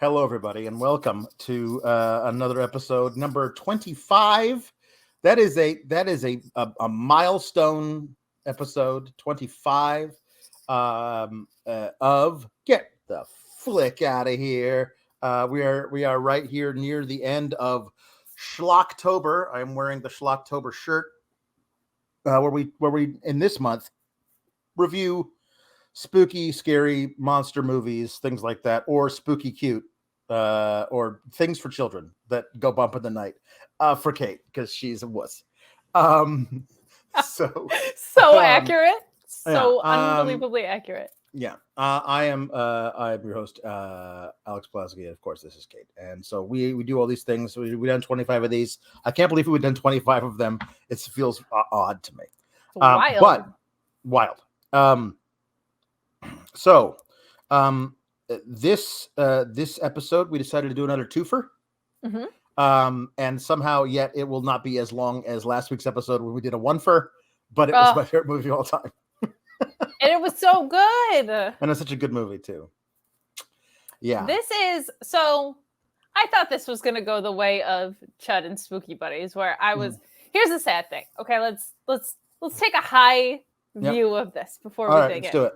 Hello, everybody, and welcome to another episode, number 25. That is a milestone episode 25 of Get the Flick Out of Here. We are right here near the end of Schlocktober. I'm wearing the Schlocktober shirt where we in this month review spooky, scary monster movies, things like that, or spooky cute, or things for children that go bump in the night. For Kate, because she's a wuss. So Accurate, so unbelievably accurate. Yeah, I'm your host, Alex Pawlowski, and of course this is Kate. And so we do all these things. We've done 25 of these. I can't believe we've done 25 of them. It feels odd to me. Wild. But wild. So, this episode we decided to do another twofer. Mm-hmm. And somehow yet it will not be as long as last week's episode where we did a one-fer, but it was my favorite movie of all time. And it was so good. And it's such a good movie too. Yeah. I thought this was gonna go the way of Chud and Spooky Buddies, where I was here's the sad thing. Okay, let's take a high view of this before we dig in. Let's do it.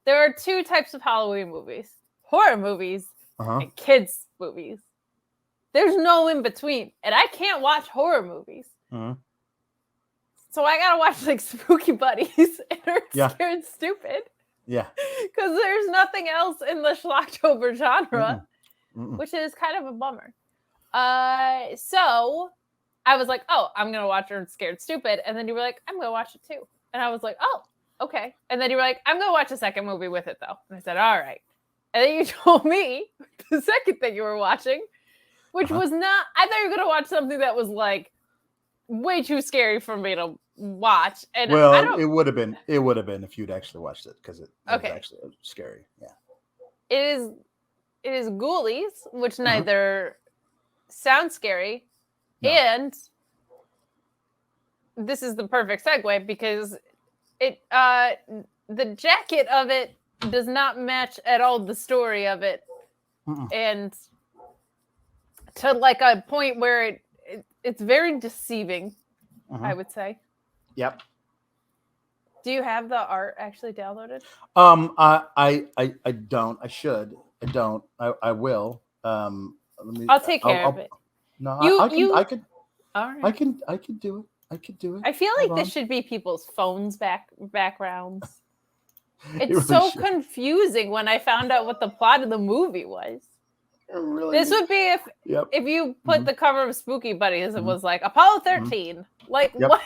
There are two types of Halloween movies: horror movies and kids movies. There's no in between, and I can't watch horror movies. So I gotta watch like Spooky Buddies and Ernest Scared Stupid. Yeah. Because there's nothing else in the Schlocktober genre, which is kind of a bummer. So I was like, oh, I'm gonna watch Ernest Scared Stupid, and then you were like, I'm gonna watch it too, and I was like, oh, okay. And then you were like, I'm gonna watch a second movie with it though, and I said, all right. And then you told me the second thing you were watching, which was not. I thought you were gonna watch something that was like way too scary for me to watch. And it would have been if you'd actually watched it, because it was actually scary. Yeah. It is Ghoulies, which neither sounds scary, and this is the perfect segue because it the jacket of it does not match at all the story of it, and to like a point where it's very deceiving, I would say. Yep. Do you have the art actually downloaded? I don't. I should. I don't. I will. I'll take care of it. No, I could. All right. I can do it. I could do it. I feel like this should be people's phones backgrounds. It's really so should. Confusing when I found out what the plot of the movie was. Really this would be if you put the cover of Spooky Buddies, it was like Apollo 13. Like what?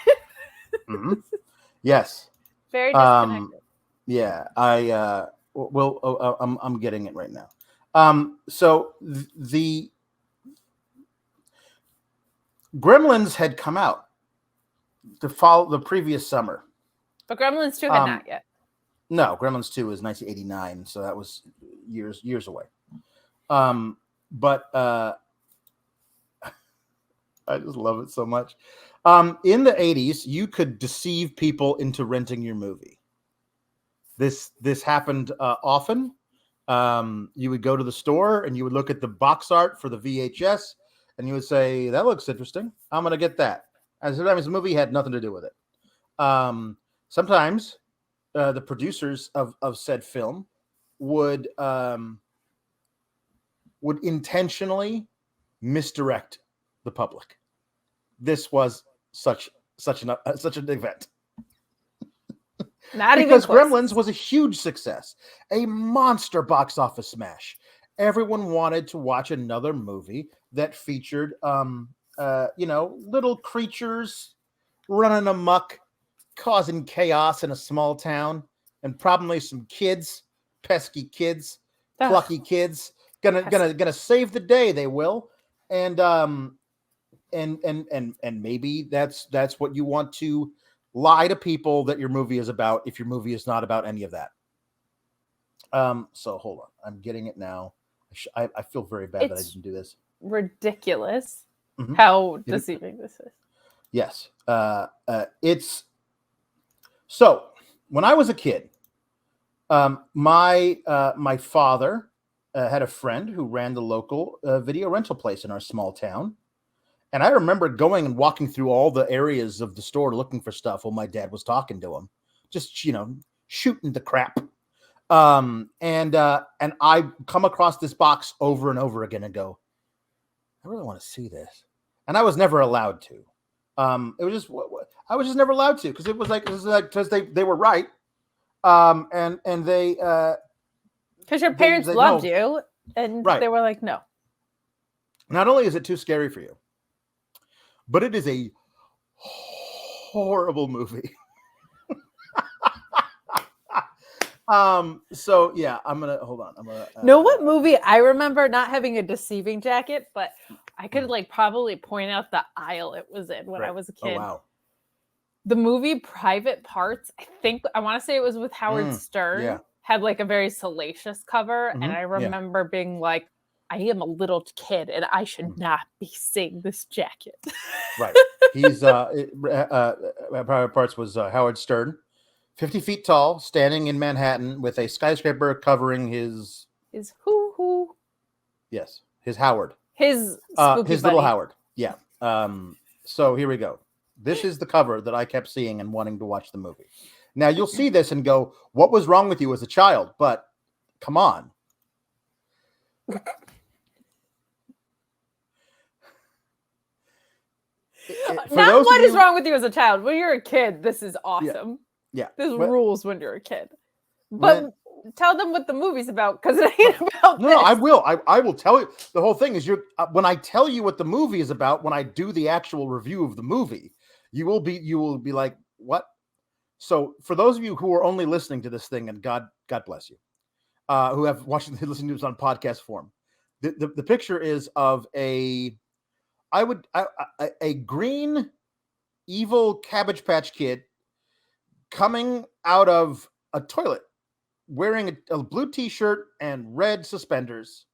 Yes. Very disconnected. Yeah, I'm getting it right now. So the Gremlins had come out to follow the previous summer, but Gremlins 2 had not yet. No, Gremlins 2 was 1989, so that was years away. But I just love it so much. In the 80s, you could deceive people into renting your movie. This happened often. You would go to the store and you would look at the box art for the VHS and you would say, that looks interesting. I'm going to get that. And sometimes the movie had nothing to do with it. Sometimes the producers of said film would intentionally misdirect the public. This was such an event. Not because even close. Gremlins was a huge success, a monster box office smash. Everyone wanted to watch another movie that featured, little creatures running amok, causing chaos in a small town, and probably some kids, pesky kids, plucky kids, gonna save the day. They will, and maybe that's what you want to lie to people that your movie is about, if your movie is not about any of that. So hold on, I'm getting it now. I feel very bad that I didn't do this. Ridiculous how deceiving this is. Yes. It's so when I was a kid, my father had a friend who ran the local video rental place in our small town. And I remember going and walking through all the areas of the store looking for stuff while my dad was talking to him, just, shooting the crap. And I come across this box over and over again and go, I really want to see this. And I was never allowed to. It was just, I was just never allowed to, because it was like, because they were right. And they, because your parents loved you, and they were like, no. Not only is it too scary for you, but it is a horrible movie. So yeah, I'm gonna hold on. I'm gonna know what movie I remember not having a deceiving jacket, but I could probably point out the aisle it was in when I was a kid. Oh, wow. The movie Private Parts, I want to say it was with Howard Stern, had a very salacious cover. And I remember being like, I am a little kid and I should not be seeing this jacket. Right. He's Private Parts was Howard Stern, 50 feet tall, standing in Manhattan with a skyscraper covering his hoo-hoo. Yes, his Howard. His little Howard. Yeah. So here we go. This is the cover that I kept seeing and wanting to watch the movie. Now you'll see this and go, what was wrong with you as a child? But come on. Not what is wrong with you as a child. When you're a kid, this is awesome. Yeah. This rules when you're a kid. But tell them what the movie's about, because it ain't about this. No, I will. I will tell you. The whole thing is, when I tell you what the movie is about, when I do the actual review of the movie, you will be like, what? So for those of you who are only listening to this thing, and God bless you, who have listened to this on podcast form, the picture is of a green evil Cabbage Patch Kid coming out of a toilet wearing a blue t-shirt and red suspenders.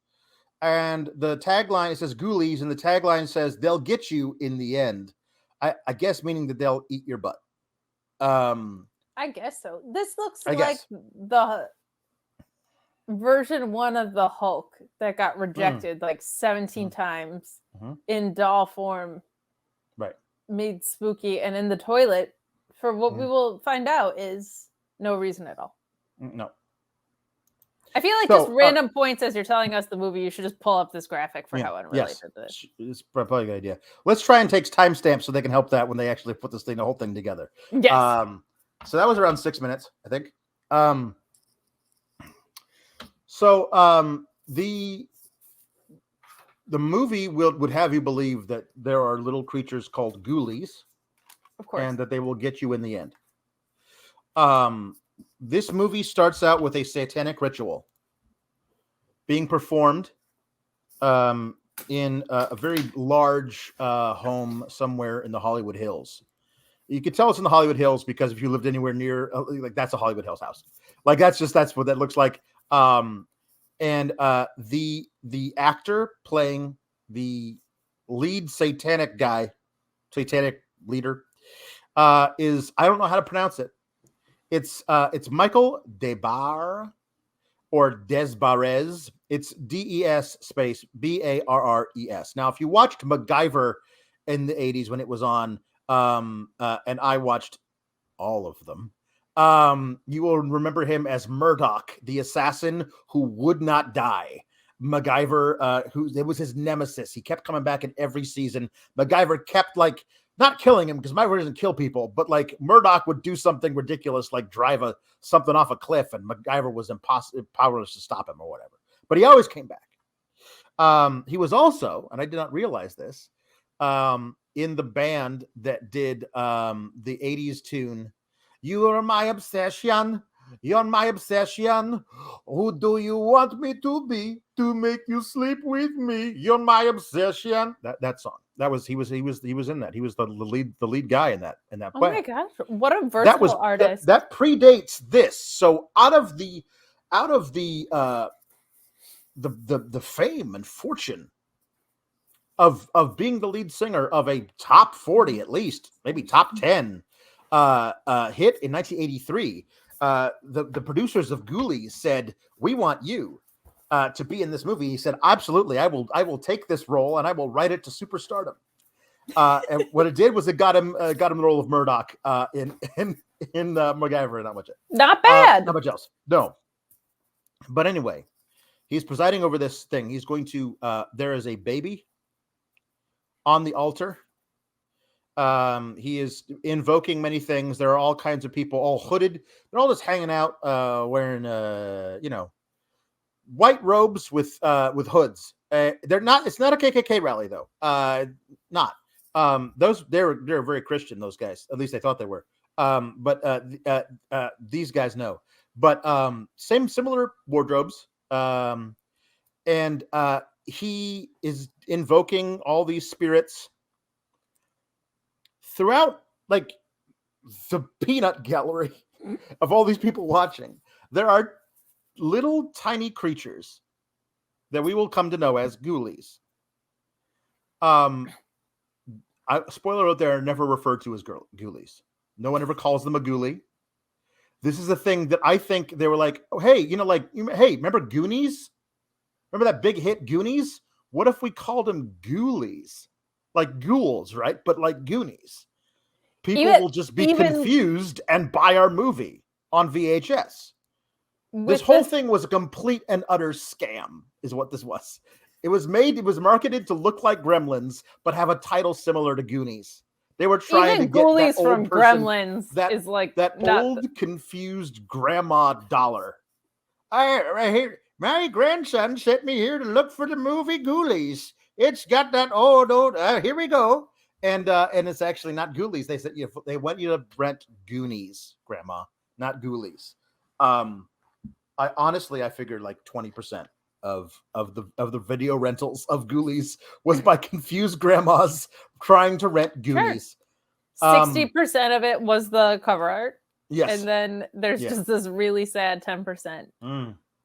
And the tagline, it says Ghoulies, and the tagline says, they'll get you in the end. I guess meaning that they'll eat your butt. I guess so. This looks like the version 1 of the Hulk that got rejected 17 times in doll form. Right. Made spooky, and in the toilet, for what we will find out, is no reason at all. No. I feel like just random points as you're telling us the movie, you should just pull up this graphic for how unrelated this. It's probably a good idea. Let's try and take timestamps so they can help that when they actually put the whole thing together. Yes. So that was around 6 minutes, I think. So the movie would have you believe that there are little creatures called Ghoulies, of course, and that they will get you in the end. This movie starts out with a satanic ritual being performed in a very large home somewhere in the Hollywood Hills. You can tell it's in the Hollywood Hills because if you lived anywhere near, that's a Hollywood Hills house. That's what that looks like. And the actor playing the lead satanic leader is, I don't know how to pronounce it. It's Michael Desbarres or Desbarres. It's DES space BARRES. Now, if you watched MacGyver in the 80s when it was on, and I watched all of them, you will remember him as Murdoch, the assassin who would not die. MacGyver, it was his nemesis. He kept coming back in every season. MacGyver kept not killing him, because MacGyver doesn't kill people, but Murdoch would do something ridiculous, like drive something off a cliff, and MacGyver was powerless to stop him or whatever. But he always came back. He was also, and I did not realize this, in the band that did the 80s tune, "You Are My Obsession, You're My Obsession. Who do you want me to be to make you sleep with me? You're my obsession." That song. He was in that. He was the lead guy in that Oh band. my gosh, what a versatile artist. That predates this. So out of the fame and fortune of being the lead singer of a top 40, at least maybe top 10 hit in 1983, the producers of Ghoulies said, "We want you to be in this movie. He said, "Absolutely, I will take this role and I will write it to superstardom." And what it did was it got him the role of Murdoch in MacGyver. Not bad. Not much else. No. But anyway, he's presiding over this thing. He's going to. There is a baby on the altar. He is invoking many things. There are all kinds of people, all hooded. They're all just hanging out, wearing, white robes with hoods. They're not. It's not a KKK rally though. Not. Those they're very Christian. Those guys, at least they thought they were. But these guys no. But similar wardrobes. And he is invoking all these spirits throughout, like, the peanut gallery of all these people watching. There are little tiny creatures that we will come to know as ghoulies. Spoiler alert, they're never referred to as ghoulies. No one ever calls them a ghoulie. This is a thing that I think they were like, oh, hey, hey, remember Goonies? Remember that big hit Goonies? What if we called them ghoulies? Like ghouls, right? But like Goonies. People will just be confused and buy our movie on VHS. This whole thing was a complete and utter scam, is what this was. It was marketed to look like Gremlins, but have a title similar to Goonies. They were trying to get Ghoulies that old from person, Gremlins is like that old confused grandma dollar. My grandson sent me here to look for the movie Ghoulies. It's got that old. Here we go. And it's actually not Ghoulies. They said they want you to rent Goonies, Grandma, not Ghoulies. I figured like 20% of the video rentals of Ghoulies was by confused grandmas trying to rent Goonies. Sure. 60% of it was the cover art. Yes. And then there's just this really sad 10%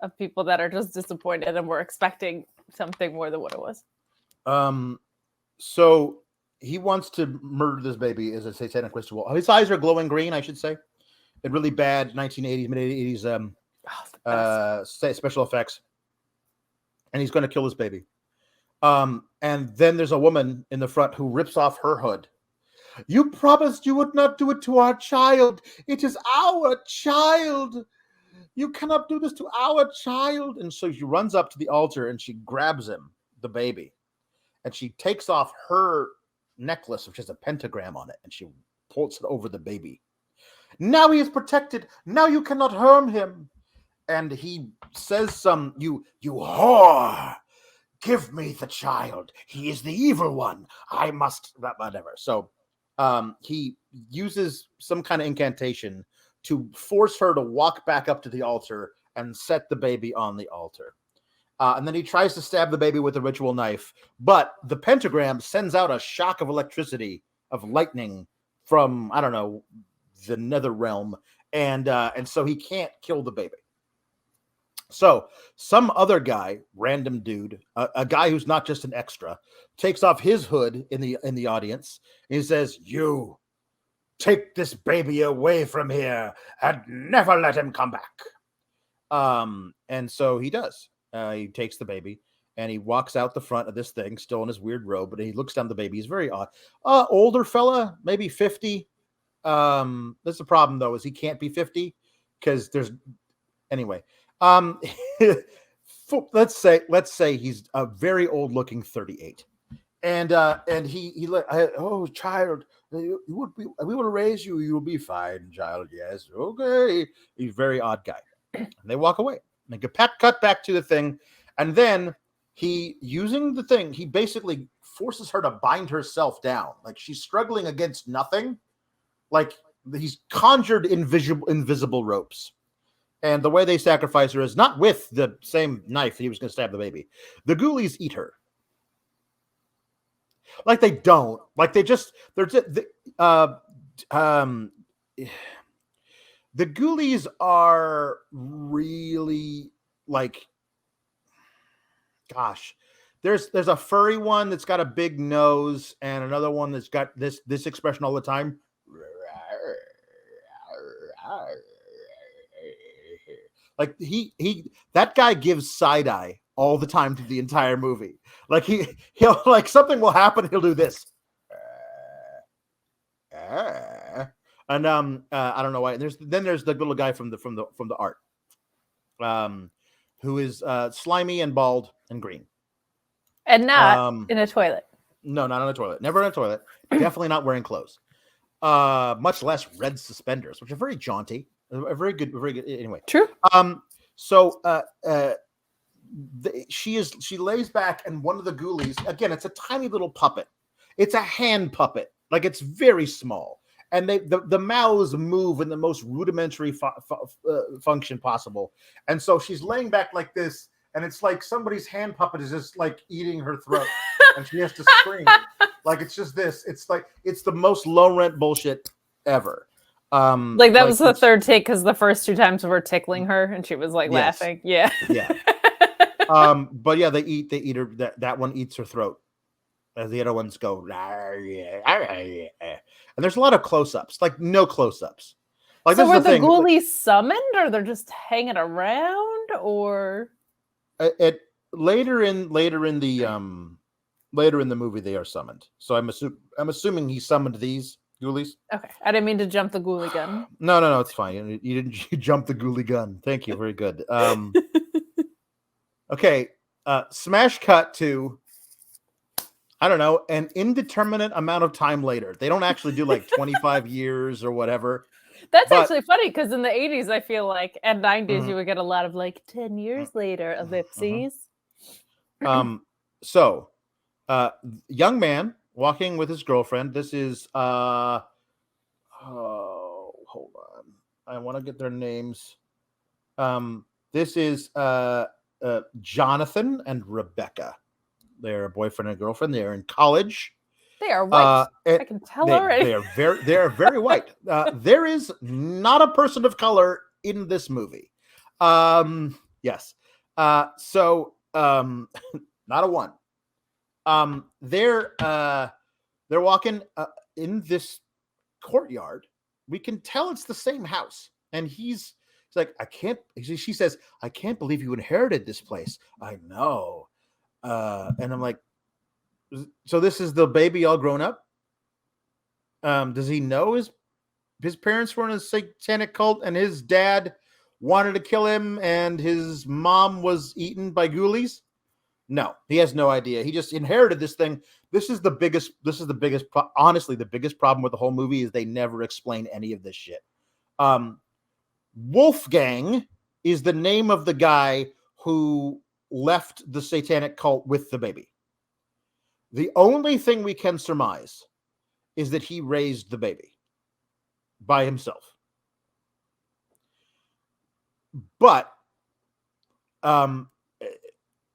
of people that are just disappointed and were expecting something more than what it was. So he wants to murder this baby as a satanic ritual. His eyes are glowing green, I should say. In really bad 1980s, mid-80s special effects. And he's going to kill this baby. And then there's a woman in the front who rips off her hood. You promised you would not do it to our child. It is our child. You cannot do this to our child. And so she runs up to the altar and she grabs him, the baby. And she takes off her necklace, which has a pentagram on it, and she pulls it over the baby. Now he is protected. Now you cannot harm him. And he says you whore, give me the child. He is the evil one. I must, whatever. So he uses some kind of incantation to force her to walk back up to the altar and set the baby on the altar. And then he tries to stab the baby with a ritual knife, but the pentagram sends out a shock of electricity, of lightning from, I don't know, the nether realm. And so he can't kill the baby. So some other guy, random dude, a guy who's not just an extra, takes off his hood in the audience. And he says, "You take this baby away from here and never let him come back." And so he does. He takes the baby and he walks out the front of this thing, still in his weird robe, but he looks down the baby. He's very odd. Older fella, maybe 50. That's the problem though, is he can't be 50 because anyway. Let's say he's a very old looking 38. And he oh, child, we will raise you. You will be fine, child. Yes. Okay. He's a very odd guy. And they walk away. And they cut back to the thing. And then he, using the thing, he basically forces her to bind herself down. Like she's struggling against nothing. Like he's conjured invisible ropes. And the way they sacrifice her is not with the same knife that he was going to stab the baby. The Ghoulies eat her. Like they don't. Like the Ghoulies are really like, gosh, there's a furry one that's got a big nose and another one that's got this expression all the time. Like that guy gives side eye all the time to the entire movie. Like he'll like something will happen. He'll do this. And I don't know why. There's the little guy from the art, who is slimy and bald and green, and not in a toilet. No, not on a toilet. Never on a toilet. Definitely not wearing clothes. Much less red suspenders, which are very jaunty. Very good. Anyway, true. So she lays back, and one of the ghoulies, again, it's a tiny little puppet. It's a hand puppet, like it's very small, and the mouths move in the most rudimentary function possible. And so she's laying back like this, and it's like somebody's hand puppet is just like eating her throat, and she has to scream. Like it's just this. It's like it's the most low rent bullshit ever. Like that was the third take because the first 2 times were tickling her and she was like laughing. Yeah. Yeah. But yeah, they eat her. That one eats her throat as the other ones go. And there's a lot of close-ups, like no close-ups. Like, so were the ghoulies summoned, or they're just hanging around, or later in the movie they are summoned. So I'm assuming he summoned these ghoulies. Okay, I didn't mean to jump the ghoulie gun. No, it's fine. You didn't jump the ghoulie gun. Thank you. Very good. Okay. Smash cut to, I don't know, an indeterminate amount of time later. They don't actually do like 25 years or whatever. That's actually funny because in the 80s, I feel like, and 90s, you would get a lot of like 10 years later ellipses. So, young man walking with his girlfriend. This is, hold on. I want to get their names. This is Jonathan and Rebecca. They're a boyfriend and girlfriend. They're in college. They are white. I can tell already. They are very white. There is not a person of color in this movie. Yes. So not a one. They're walking in this courtyard. We can tell it's the same house, and he's like, she says, I can't believe you inherited this place. I know. And I'm like, so this is the baby all grown up? Does he know his parents were in a satanic cult and his dad wanted to kill him and his mom was eaten by ghoulies? No, he has no idea. He just inherited this thing. Honestly, the biggest problem with the whole movie is they never explain any of this shit. Wolfgang is the name of the guy who left the satanic cult with the baby. The only thing we can surmise is that he raised the baby by himself. But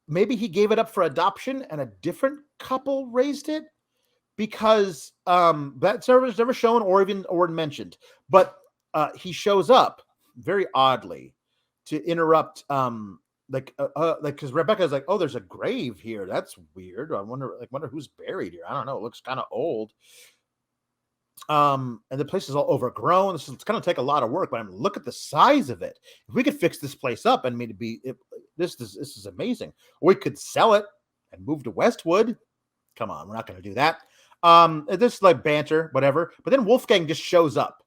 maybe he gave it up for adoption and a different couple raised it, because that's never shown or mentioned. But he shows up very oddly to interrupt because Rebecca's like, oh, there's a grave here. That's weird. I wonder who's buried here. I don't know. It looks kind of old. And the place is all overgrown. It's going to take a lot of work, but look at the size of it. If we could fix this place up and this is amazing. We could sell it and move to Westwood. Come on, we're not going to do that. This is like banter, whatever. But then Wolfgang just shows up,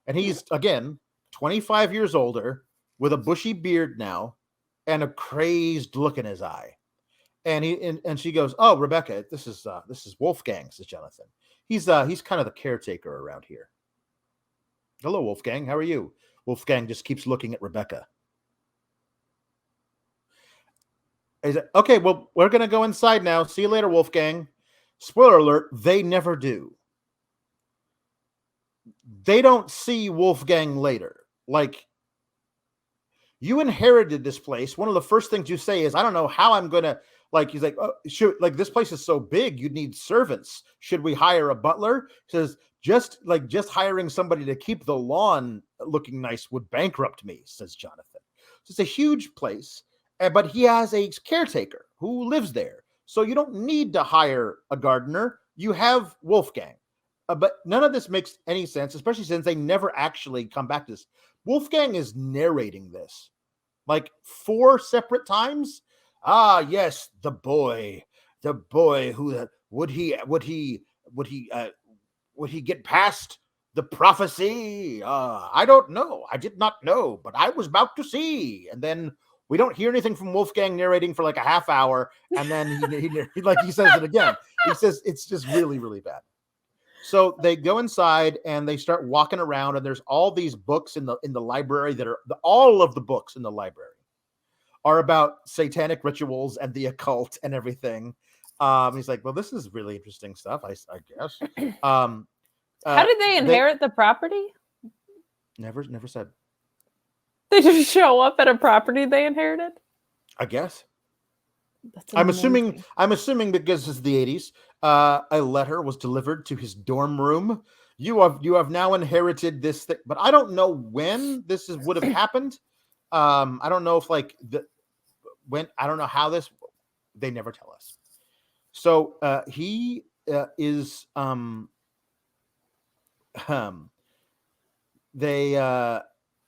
and he's again 25 years older with a bushy beard now and a crazed look in his eye. And she goes, "Oh, Rebecca, this is Wolfgang," says Jonathan. He's kind of the caretaker around here. Hello, Wolfgang. How are you? Wolfgang just keeps looking at Rebecca. He's like, okay, well, we're going to go inside now. See you later, Wolfgang. Spoiler alert, they never do. They don't see Wolfgang later. Like, you inherited this place. One of the first things you say is, I don't know how I'm going to, like, he's like, oh, this place is so big, you'd need servants. Should we hire a butler? He says, just hiring somebody to keep the lawn looking nice would bankrupt me, says Jonathan. So it's a huge place, but he has a caretaker who lives there. So you don't need to hire a gardener. You have Wolfgang. But none of this makes any sense, especially since they never actually come back to this. Wolfgang is narrating this. like 4 separate times. Ah, yes, the boy who would he get past the prophecy? I don't know. I did not know, but I was about to see. And then we don't hear anything from Wolfgang narrating for like a half hour, and then he says it again. He says it's just really, really bad. So they go inside and they start walking around, and there's all these books in the library that are all of the books in the library are about satanic rituals and the occult and everything. He's like, well, this is really interesting stuff, I guess. How did they inherit the property? Never said. They just show up at a property they inherited? I guess. That's I'm assuming because it's the 80s, a letter was delivered to his dorm room. You have now inherited this thing, but I don't know when this would have happened. I don't know if I don't know how this. They never tell us. So he is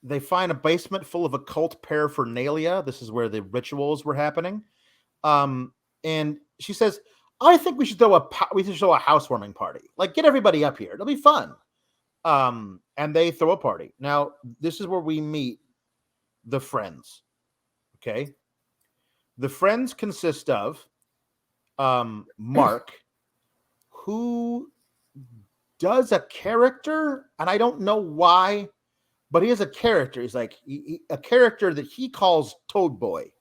they find a basement full of occult paraphernalia. This is where the rituals were happening. And she says, I think we should throw a housewarming party. Like, get everybody up here. It'll be fun. And they throw a party. Now, this is where we meet the friends. Okay. The friends consist of Mark, who does a character, and I don't know why, but he is a character. He's like a character that he calls Toad Boy.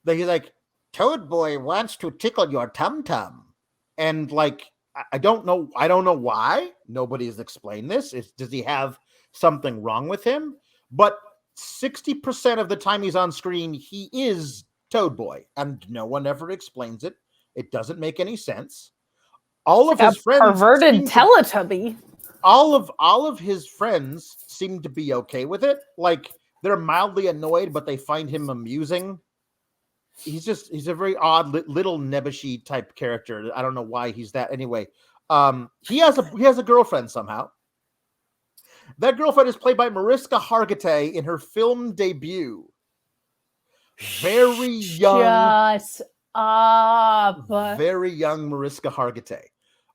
That he's like, Toad Boy wants to tickle your tum-tum. And like, I don't know why. Nobody has explained this. Does he have something wrong with him? But 60% of the time he's on screen, he is Toad Boy, and no one ever explains it. It doesn't make any sense. All of his friends, perverted Teletubby. All of his friends seem to be okay with it. Like, they're mildly annoyed, but they find him amusing. He's a very odd little nebbishy type character. I don't know why he's that. Anyway, he has a girlfriend somehow. That girlfriend is played by Mariska Hargitay in her film debut. Very young. Shut up. Very young Mariska Hargitay.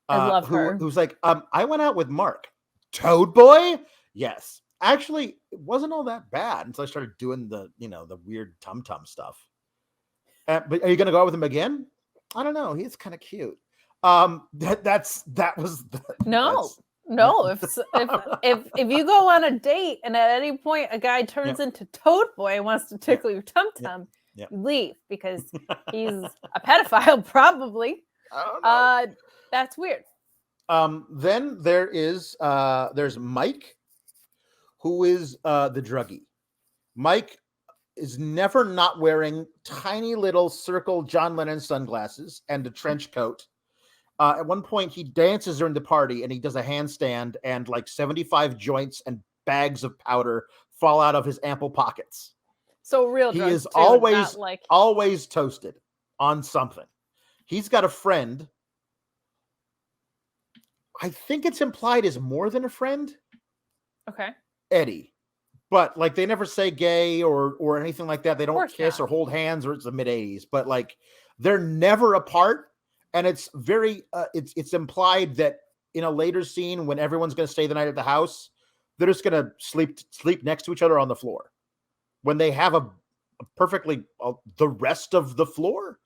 I love her. Who's like, I went out with Mark. Toad Boy? Yes. Actually, it wasn't all that bad until I started doing the weird tum-tum stuff. But are you going to go out with him again? I don't know. He's kind of cute. No. If you go on a date and at any point a guy turns into Toad Boy and wants to tickle your tum-tum, you leave because he's a pedophile, probably. I don't know. That's weird. Then there's Mike, who is the druggie. Mike is never not wearing tiny little circle John Lennon sunglasses and a trench coat. At one point, he dances during the party and he does a handstand, and like 75 joints and bags of powder fall out of his ample pockets. So real he drugs is too, always toasted on something. He's got a friend. I think it's implied as more than a friend. Okay. Eddie. But like, they never say gay or anything like that. They don't kiss or hold hands, or it's the mid-'80s. But like, they're never apart. And it's very, it's implied that in a later scene when everyone's going to stay the night at the house, they're just going to sleep next to each other on the floor. When they have a perfectly the rest of the floor,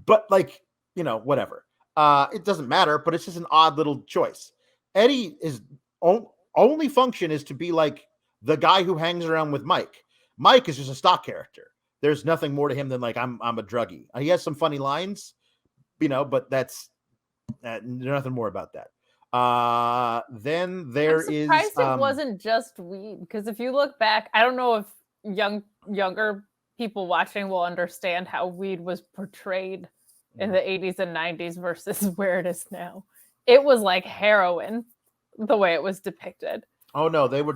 but like, whatever. It doesn't matter. But it's just an odd little choice. Eddie is only function is to be like the guy who hangs around with Mike. Mike is just a stock character. There's nothing more to him than like, I'm a druggie. He has some funny lines. But that's nothing more about that. Then there is. I'm surprised it wasn't just weed, because if you look back, I don't know if younger people watching will understand how weed was portrayed in the 80s and 90s versus where it is now. It was like heroin, the way it was depicted. Oh no, there was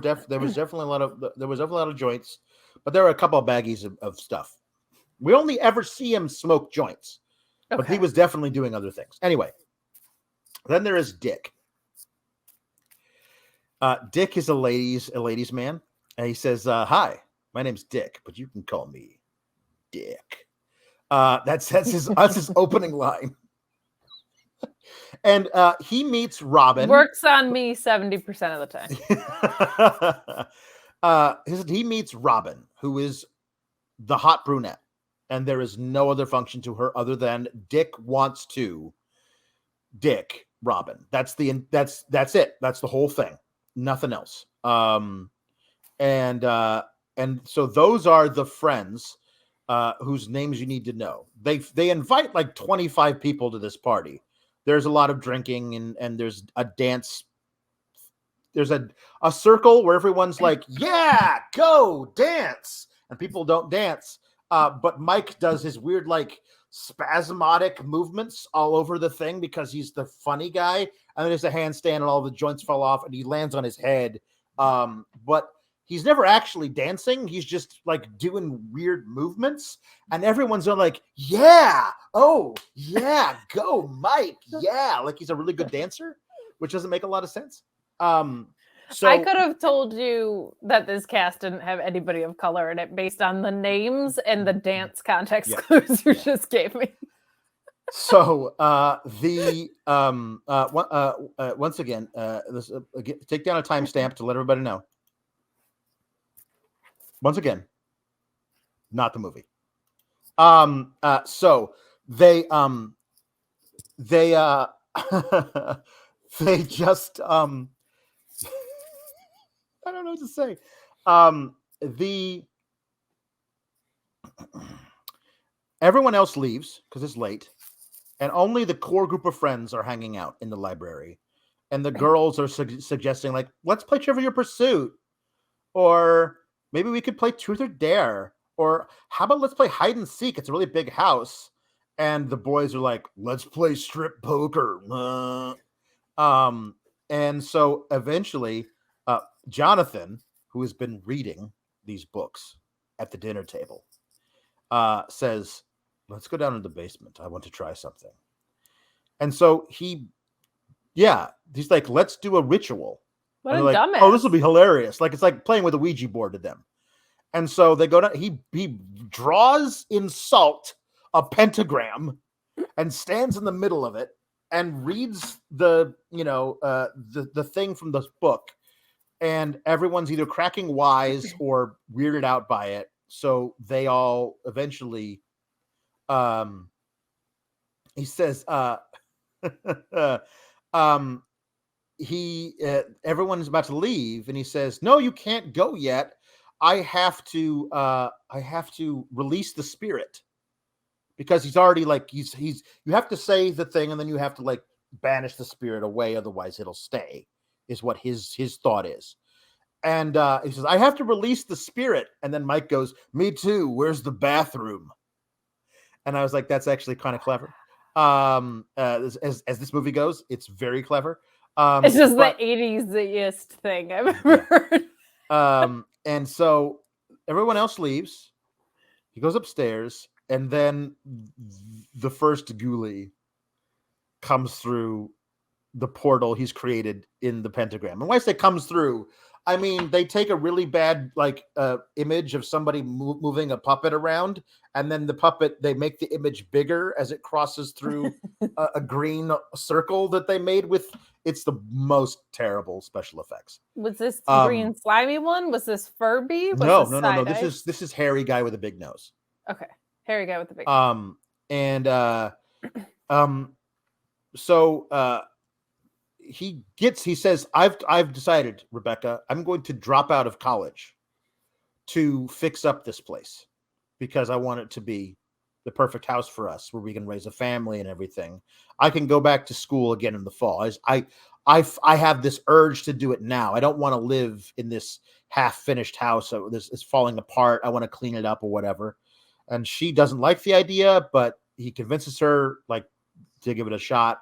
definitely a lot of joints, but there were a couple of baggies of stuff. We only ever see him smoke joints. Okay. But he was definitely doing other things. Anyway, then there is Dick. Dick is a ladies' man. And he says, hi, My name's Dick, but you can call me Dick. That's his opening line. And he meets Robin. Works on me 70% of the time. He meets Robin, who is the hot brunette, and there is no other function to her other than Dick wants to Dick Robin. That's it. That's the whole thing. Nothing else. And so those are the friends whose names you need to know. They invite like 25 people to this party. There's a lot of drinking and there's a dance. There's a circle where everyone's like, yeah, go dance. And people don't dance. But Mike does his weird, like, spasmodic movements all over the thing because he's the funny guy. And then there's a handstand and all the joints fall off and he lands on his head. But he's never actually dancing. He's just like doing weird movements. And everyone's like, yeah, oh, yeah, go, Mike. Yeah. Like he's a really good dancer, which doesn't make a lot of sense. So I could have told you that this cast didn't have anybody of color in it based on the names and the dance context clues you just gave me. So once again, take down a timestamp to let everybody know. Once again, not the movie. So they they just I don't know what to say. Everyone else leaves because it's late, and only the core group of friends are hanging out in the library. And the girls are suggesting, like, let's play Trivial Pursuit, or maybe we could play Truth or Dare, or how about let's play hide and seek? It's a really big house. And the boys are like, let's play strip poker. And so eventually, Jonathan, who has been reading these books at the dinner table, says, let's go down to the basement. I want to try something. And so he's like, let's do a ritual. What and a like, dumbass. oh, this will be hilarious. Like, it's like playing with a Ouija board to them. And so they go down, he draws in salt a pentagram and stands in the middle of it and reads the thing from the book. And everyone's either cracking wise or weirded out by it. So they all eventually, he says, everyone's about to leave, and he says, no, you can't go yet. I have to release the spirit, because he's already like, you have to say the thing and then you have to like banish the spirit away. Otherwise it'll stay, is what his thought is. And he says, I have to release the spirit. And then Mike goes, me too. Where's the bathroom? And I was like, that's actually kind of clever. As this movie goes, it's very clever. It's just the 80s-iest thing I've ever heard. And so everyone else leaves. He goes upstairs, and then the first ghoulie comes through the portal he's created in the pentagram. And when I say comes through, I mean, they take a really bad image of somebody moving a puppet around, and then the puppet, they make the image bigger as it crosses through a green circle that they made with. It's the most terrible special effects. Was this green slimy one? Was this Furby? No. This is hairy guy with a big nose. Okay, hairy guy with the big nose. So he says, I've decided, Rebecca, I'm going to drop out of college to fix up this place because I want it to be the perfect house for us where we can raise a family and everything. I can go back to school again in the fall. I have this urge to do it now. I don't want to live in this half-finished house. So this is falling apart. I want to clean it up or whatever. And she doesn't like the idea, but he convinces her like to give it a shot.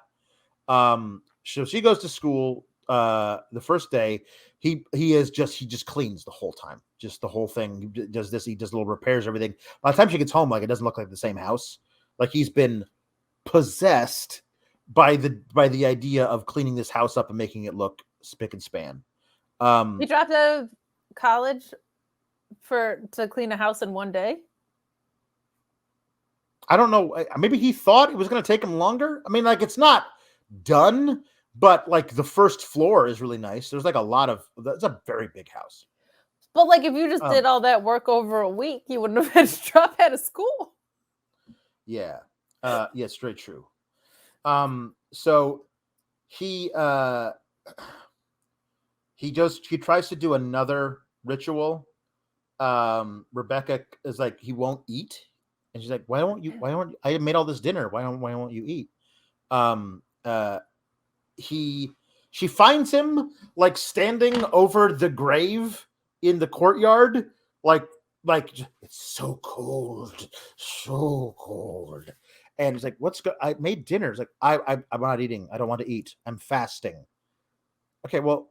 So she goes to school the first day. He just cleans the whole time, just the whole thing. He does this. He does little repairs, everything. By the time she gets home, like it doesn't look like the same house. Like he's been possessed by the idea of cleaning this house up and making it look spick and span. He dropped out of college to clean a house in one day? I don't know. Maybe he thought it was going to take him longer. I mean, like, it's not done, but like the first floor is really nice. There's like a lot of. That's a very big house. But like, if you just did all that work over a week, you wouldn't have had to drop out of school. Yeah. Yeah, straight true. So he tries to do another ritual. Rebecca is like, he won't eat, and she's like, why don't you, I made all this dinner, why won't you eat? She finds him like standing over the grave in the courtyard, like it's so cold, and he's like, I made dinner. It's like, I'm not eating, I don't want to eat, I'm fasting. Okay, well,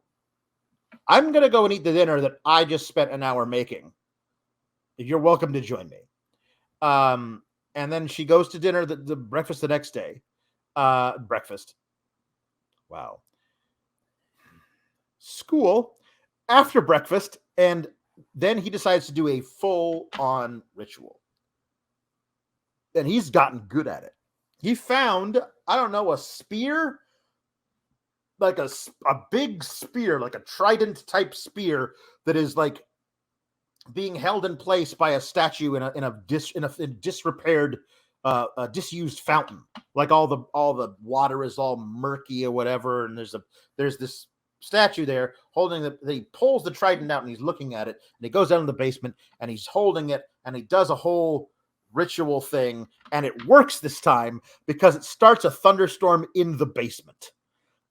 I'm gonna go and eat the dinner that I just spent an hour making. You're welcome to join me. And then she goes to dinner, the breakfast the next day. Breakfast. Wow. School after breakfast, and then he decides to do a full-on ritual. And he's gotten good at it. He found, I don't know, a spear, like a big spear, like a trident type spear that is like being held in place by a statue in a disrepaired, disused fountain. Like all the water is all murky or whatever, and there's this statue there holding he pulls the trident out and he's looking at it, and he goes down in the basement and he's holding it and he does a whole ritual thing, and it works this time because it starts a thunderstorm in the basement.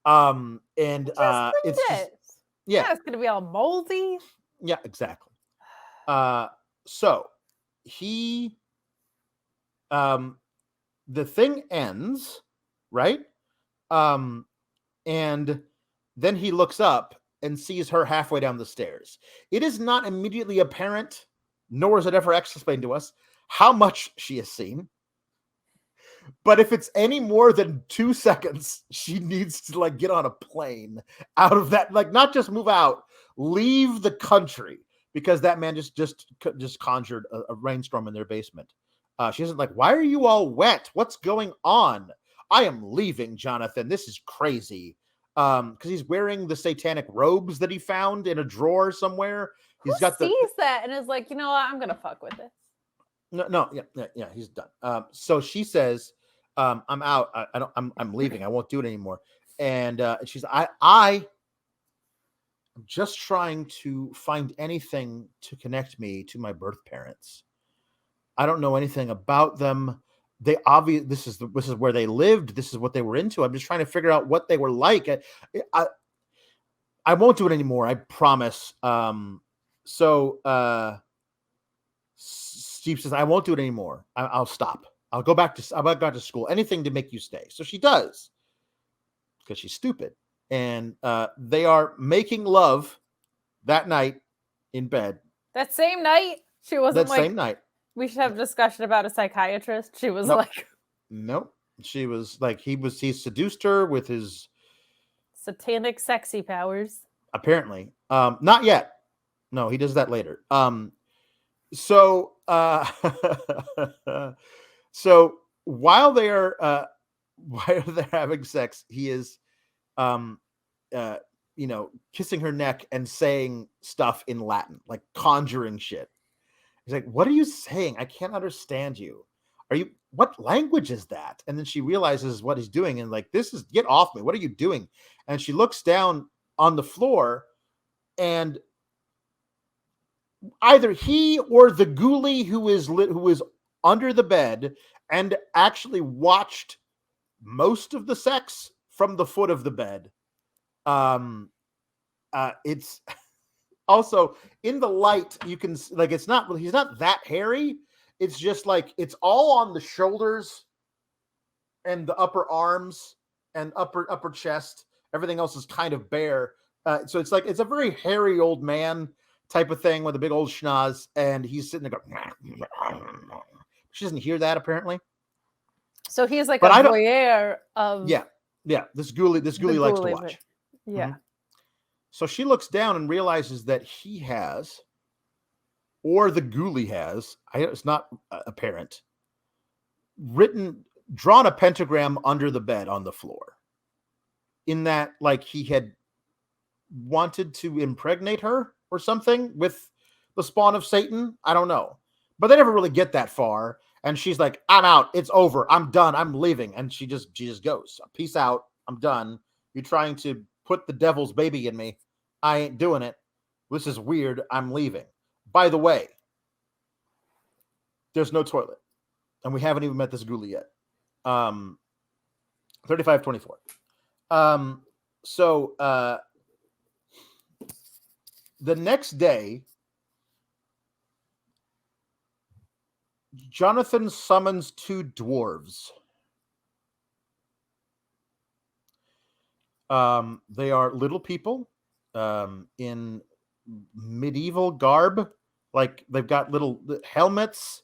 It's gonna be all moldy. Yeah, exactly. So he, the thing ends, right? And then he looks up and sees her halfway down the stairs. It is not immediately apparent, nor is it ever explained to us, how much she has seen. But if it's any more than 2 seconds, she needs to like get on a plane out of that, like not just move out, leave the country, because that man just conjured a rainstorm in their basement. She isn't like, why are you all wet? What's going on? I am leaving, Jonathan. This is crazy. Because he's wearing the satanic robes that he found in a drawer somewhere. He's got sees that and is like, you know what? I'm gonna fuck with this. No, yeah, he's done. So she says, I'm out. I'm leaving. I won't do it anymore. And she's, I'm just trying to find anything to connect me to my birth parents. I don't know anything about them. This is where they lived. This is what they were into. I'm just trying to figure out what they were like. I won't do it anymore. I promise. Steve says, I won't do it anymore. I'll stop. I'll go back to school. Anything to make you stay. So she does, because she's stupid. And they are making love that night in bed. That same night? She wasn't that same night. We should have a discussion about a psychiatrist. She was like, nope. She was like, he seduced her with his satanic sexy powers. Apparently. Not yet. No, he does that later. So while they're having sex, he is kissing her neck and saying stuff in Latin, like conjuring shit. He's like, what are you saying? I can't understand you. What language is that? And then she realizes what he's doing and like, get off me. What are you doing? And she looks down on the floor, and either he or the ghoulie who is under the bed and actually watched most of the sex from the foot of the bed. It's also in the light, you can like, he's not that hairy. It's just like, it's all on the shoulders and the upper arms and upper chest. Everything else is kind of bare. So it's like, it's a very hairy old man type of thing with a big old schnoz, and he's sitting there going, she doesn't hear that apparently. So he's like a voyeur of this ghoulie likes to watch. Yeah. Mm-hmm. So she looks down and realizes that he has or the ghoulie has, it's not apparent, drawn a pentagram under the bed on the floor. In that, like, he had wanted to impregnate her or something with the spawn of Satan. I don't know. But they never really get that far. And she's like, I'm out. It's over. I'm done. I'm leaving. And she just goes, peace out. I'm done. You're trying to put the devil's baby in me. I ain't doing it. This is weird. I'm leaving. By the way, there's no toilet. And we haven't even met this ghoulie yet. 3524. So the next day, Jonathan summons two dwarves. They are little people in medieval garb. Like, they've got little helmets.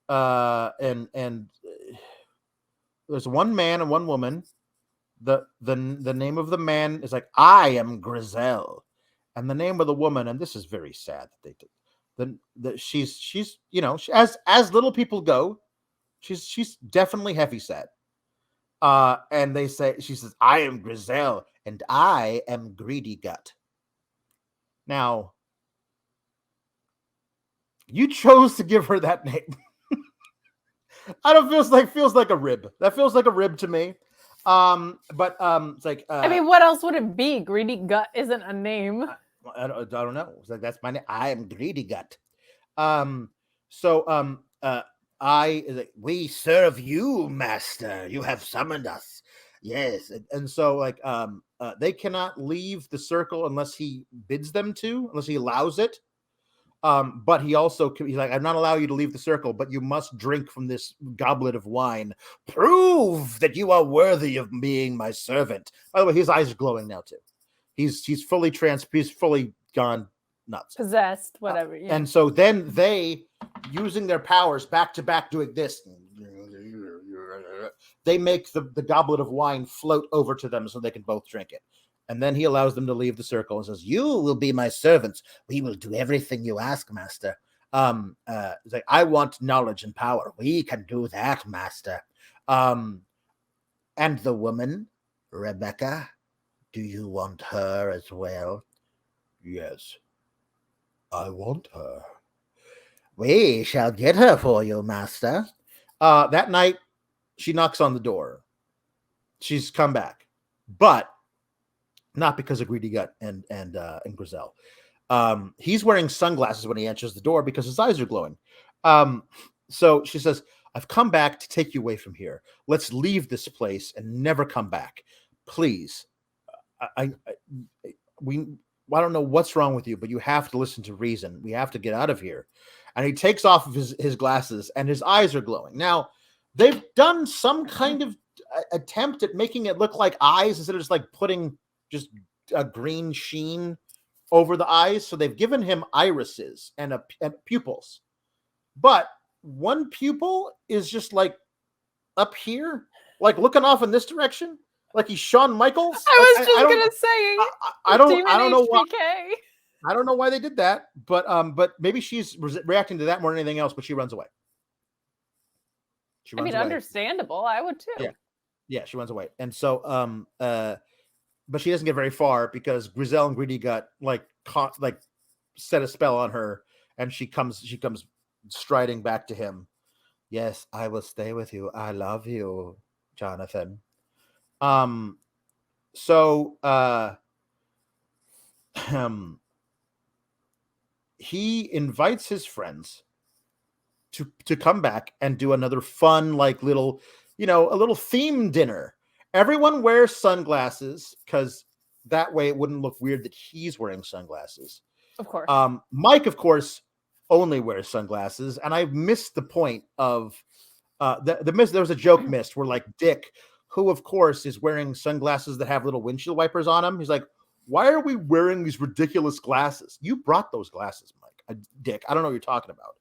And there's one man and one woman. The name of the man is like, I am Grizel. And the name of the woman, and this is very sad that they did. She's as little people go, she's definitely heavyset. And she says, I am Grizel and I am Greedy Gut. Now, you chose to give her that name. I don't feels like a rib. That feels like a rib to me. But it's like I mean, what else would it be? Greedy Gut isn't a name. I don't know. It's like, that's my name. I am Greedy Gut. We serve you, master. You have summoned us. Yes. And so, like, they cannot leave the circle unless he bids them to, unless he allows it. But he's like, I'm not allowing you to leave the circle, but you must drink from this goblet of wine. Prove that you are worthy of being my servant. By the way, his eyes are glowing now too. He's fully gone nuts. Possessed, whatever. Yeah. And so then they, using their powers back to back, doing this, they make the goblet of wine float over to them so they can both drink it. And then he allows them to leave the circle and says, you will be my servants. We will do everything you ask, master. It's like, I want knowledge and power. We can do that, master. And the woman, Rebecca, do you want her as well? Yes, I want her. We shall get her for you, master. That night, she knocks on the door. She's come back, but not because of Greedy Gut and Grizel. He's wearing sunglasses when he enters the door because his eyes are glowing. So she says, I've come back to take you away from here. Let's leave this place and never come back. Please. I don't know what's wrong with you, but you have to listen to reason. We have to get out of here. And he takes off of his glasses and his eyes are glowing. Now, they've done some kind of attempt at making it look like eyes instead of just like putting just a green sheen over the eyes. So they've given him irises and pupils. But one pupil is just like up here, like looking off in this direction. Like he's Shawn Michaels. I was just gonna say. I don't know why. I don't know why they did that, but maybe she's reacting to that more than anything else. But she runs away. I mean, understandable. I would too. Yeah, she runs away, and so but she doesn't get very far because Grizel and Greedy Gut set a spell on her, and she comes striding back to him. Yes, I will stay with you. I love you, Jonathan. He invites his friends to come back and do another fun, like little, a little theme dinner. Everyone wears sunglasses because that way it wouldn't look weird that he's wearing sunglasses. Of course. Mike, of course, only wears sunglasses, and I missed the point of there was a joke missed where, like, Dick, who of course is wearing sunglasses that have little windshield wipers on them, he's like, why are we wearing these ridiculous glasses? You brought those glasses, Mike. Dick, I don't know what you're talking about.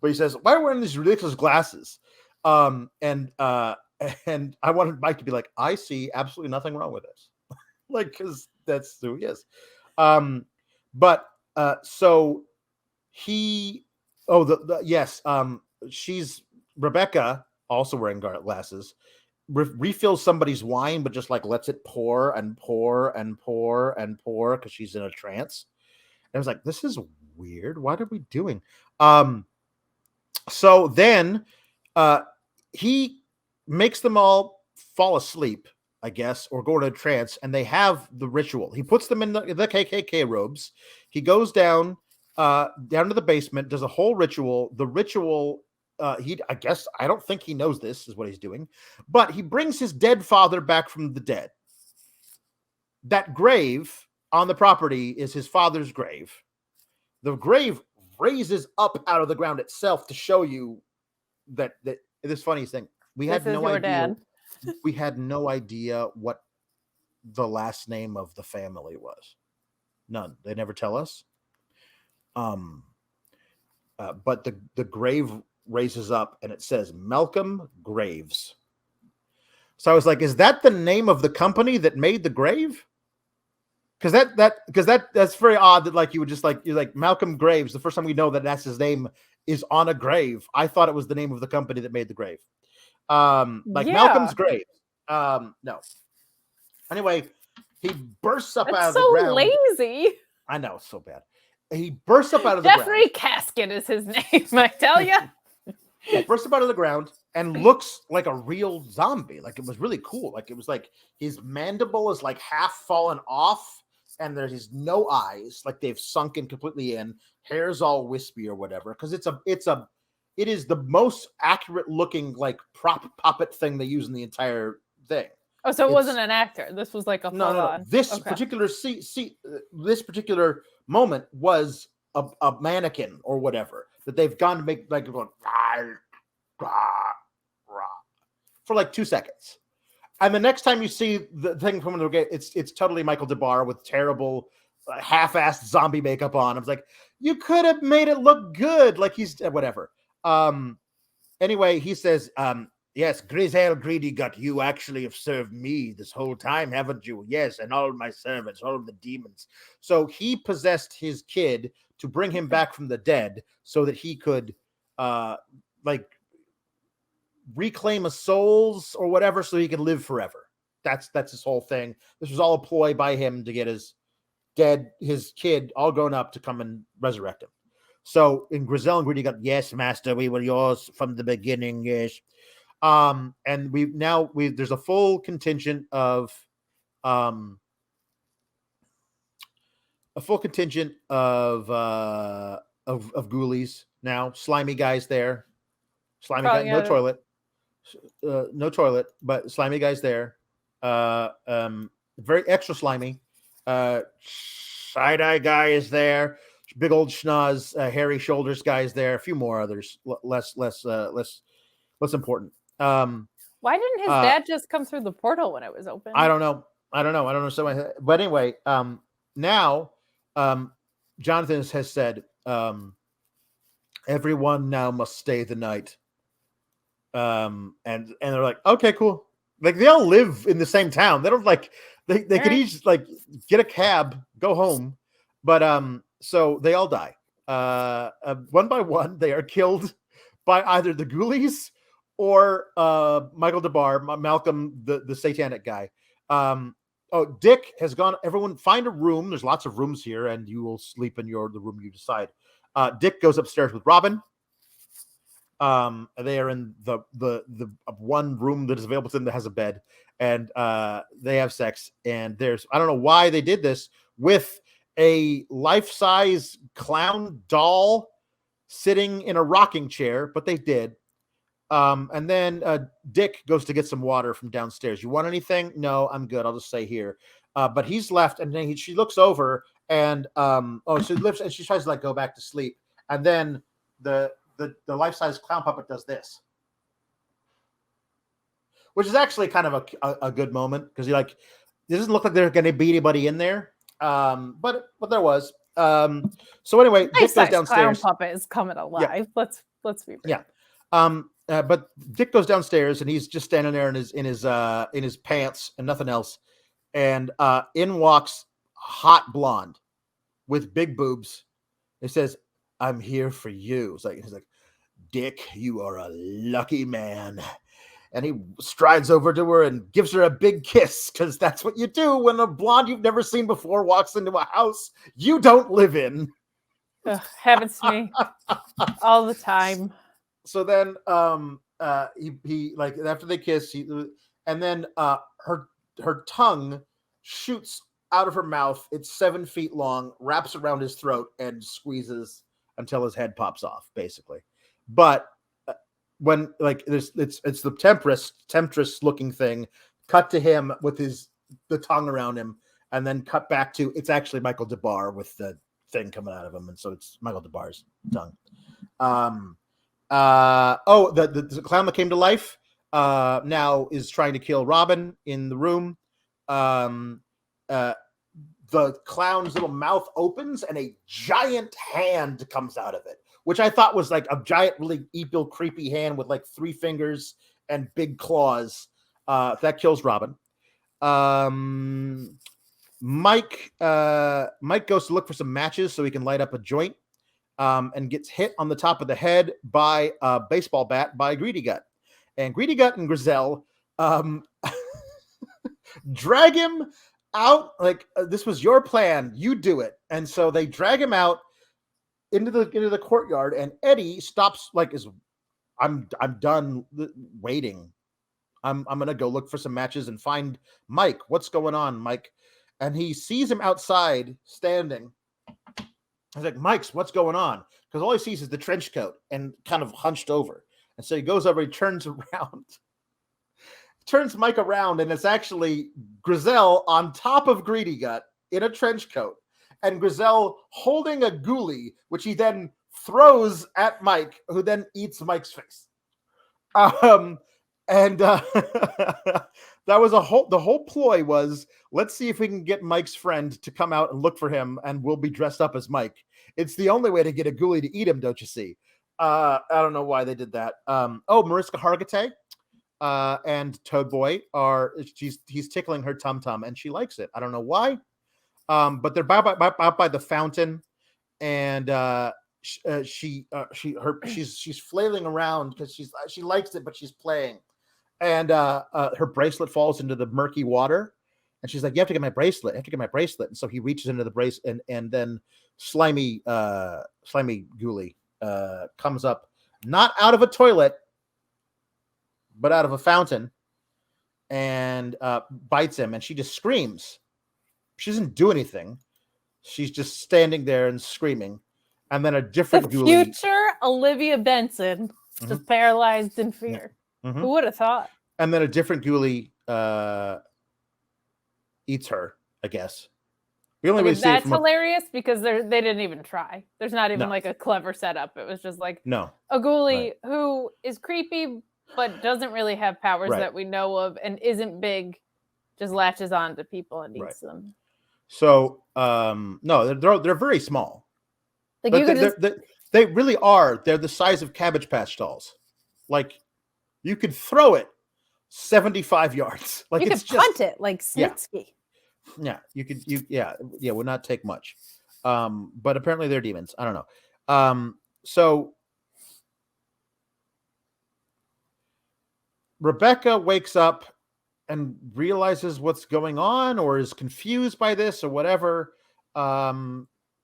But he says, why are we wearing these ridiculous glasses? And I wanted Mike to be like, I see absolutely nothing wrong with this. Like, because that's who he is. So Yes, she's Rebecca, also wearing glasses, refills somebody's wine, but just like lets it pour and pour and pour and pour because she's in a trance. And I was like, this is weird. What are we doing? So then he makes them all fall asleep, I guess, or go into a trance, and they have the ritual. He puts them in the KKK robes. He goes down to the basement, does a whole ritual. The ritual, I guess, I don't think he knows this is what he's doing, but he brings his dead father back from the dead. That grave on the property is his father's grave. The grave raises up out of the ground itself to show you that this funny thing. We had no idea. Dad. We had no idea what the last name of the family was. None. They never tell us. But the grave raises up and it says Malcolm Graves. So I was like, is that the name of the company that made the grave? Because that's very odd that like you would just like you're like Malcolm Graves. The first time we know that that's his name is on a grave. I thought it was the name of the company that made the grave. Malcolm's grave. No. Anyway, he bursts up out of the ground. Lazy. I know, it's so bad. He bursts up out of the ground. Jeffrey Casket is his name, I tell you. He bursts up out of the ground and looks like a real zombie. Like it was really cool. Like it was like his mandible is like half fallen off, and there's no eyes, like they've sunken completely in. Hair's all wispy or whatever. Because it is the most accurate looking like prop puppet thing they use in the entire thing. Oh, so it wasn't an actor. This was like a no. This particular this particular moment was a mannequin or whatever that they've gone to make like going for like 2 seconds. And the next time you see the thing from the game, it's totally Michael DeBar with terrible half-assed zombie makeup on. I was like, you could have made it look good. Like he's whatever. Anyway, he says, yes, Grizel Greedy Gut, you actually have served me this whole time, haven't you? Yes, and all of my servants, all of the demons. So he possessed his kid to bring him back from the dead so that he could reclaim his souls or whatever so he could live forever. That's his whole thing. This was all a ploy by him to get his kid all grown up to come and resurrect him. So in Grizel and Greedy Gut, yes, master, we were yours from the beginning, yes. And there's a full contingent of ghoulies now. Slimy guys there. No toilet, but slimy guys there. Very extra slimy. Side-eye guy is there. Big old schnoz, hairy shoulders guys there. A few more others, less important. Why didn't his dad just come through the portal when it was open? I don't know. So, but anyway, now, Jonathan has said, everyone now must stay the night. And they're like, okay, cool. Like they all live in the same town. They don't like they could each like get a cab, go home, but so they all die. One by one, they are killed by either the Ghoulies or Michael DeBar, Malcolm, the satanic guy. Dick has gone. Everyone find a room. There's lots of rooms here, and you will sleep in the room you decide. Dick goes upstairs with Robin. They are in the one room that is available to them that has a bed, and they have sex. And I don't know why they did this with a life-size clown doll sitting in a rocking chair, but they did. And then Dick goes to get some water from downstairs. You want anything? No, I'm good. I'll just stay here. But he's left, and then she looks over, and she lifts, and she tries to like go back to sleep, and then the life-size clown puppet does this, which is actually kind of a good moment because it doesn't look like there's going to be anybody in there, but there was. So anyway, Dick goes downstairs. Clown puppet is coming alive. Yeah. Let's be real. Yeah. But Dick goes downstairs and he's just standing there in his pants and nothing else, and in walks hot blonde with big boobs. It says, I'm here for you. He's like, Dick, you are a lucky man. And he strides over to her and gives her a big kiss, because that's what you do when a blonde you've never seen before walks into a house you don't live in. Ugh, happens to me all the time. So then he like after they kiss, and then her tongue shoots out of her mouth. It's 7 feet long, wraps around his throat, and squeezes until his head pops off, basically. But when like it's the temptress looking thing, cut to him with the tongue around him, and then cut back to it's actually Michael DeBar with the thing coming out of him, and so it's Michael DeBar's tongue. The clown that came to life now is trying to kill Robin in the room. The clown's little mouth opens and a giant hand comes out of it, which I thought was like a giant, really evil, creepy hand with like 3 fingers and big claws. That kills Robin. Mike goes to look for some matches so he can light up a joint, and gets hit on the top of the head by a baseball bat by Greedy Gut. And Greedy Gut and Griselle drag him out like, this was your plan, you do it. And so they drag him out into the courtyard, and Eddie stops, like, I'm done waiting. I'm gonna go look for some matches and find Mike. What's going on, Mike? And he sees him outside standing. He's like, Mike's, what's going on? Because all he sees is the trench coat and kind of hunched over. And so he goes over, he turns around, turns Mike around, and it's actually Griselle on top of Greedy Gut in a trench coat, and Griselle holding a ghoulie, which he then throws at Mike, who then eats Mike's face. That was the whole ploy was, let's see if we can get Mike's friend to come out and look for him, and we'll be dressed up as Mike. It's the only way to get a ghoulie to eat him, don't you see? I don't know why they did that. Mariska Hargitay and Toad Boy he's tickling her tum-tum, and she likes it. I don't know why. But they're out by the fountain, and she's flailing around because she likes it, but she's playing. And her bracelet falls into the murky water, and she's like, you have to get my bracelet. And so he reaches into the bracelet, and then slimy ghoulie comes up, not out of a toilet, but out of a fountain, and bites him, and she just screams. She doesn't do anything. She's just standing there and screaming. And then a different ghoulie. Future Olivia Benson, just paralyzed in fear. Mm-hmm. Who would have thought? And then a different ghoulie eats her, I guess. We only really that's hilarious because they didn't even try. There's not even like a clever setup. It was just like a ghoulie who is creepy but doesn't really have powers that we know of and isn't big, just latches on to people and eats them. So no, they're very small. Like they really are. They're the size of Cabbage Patch dolls. Like, you could throw it 75 yards. Like, you could punt it like Snitsky. Yeah, you could. Would not take much. But apparently they're demons. I don't know. So Rebecca wakes up and realizes what's going on, or is confused by this, or whatever.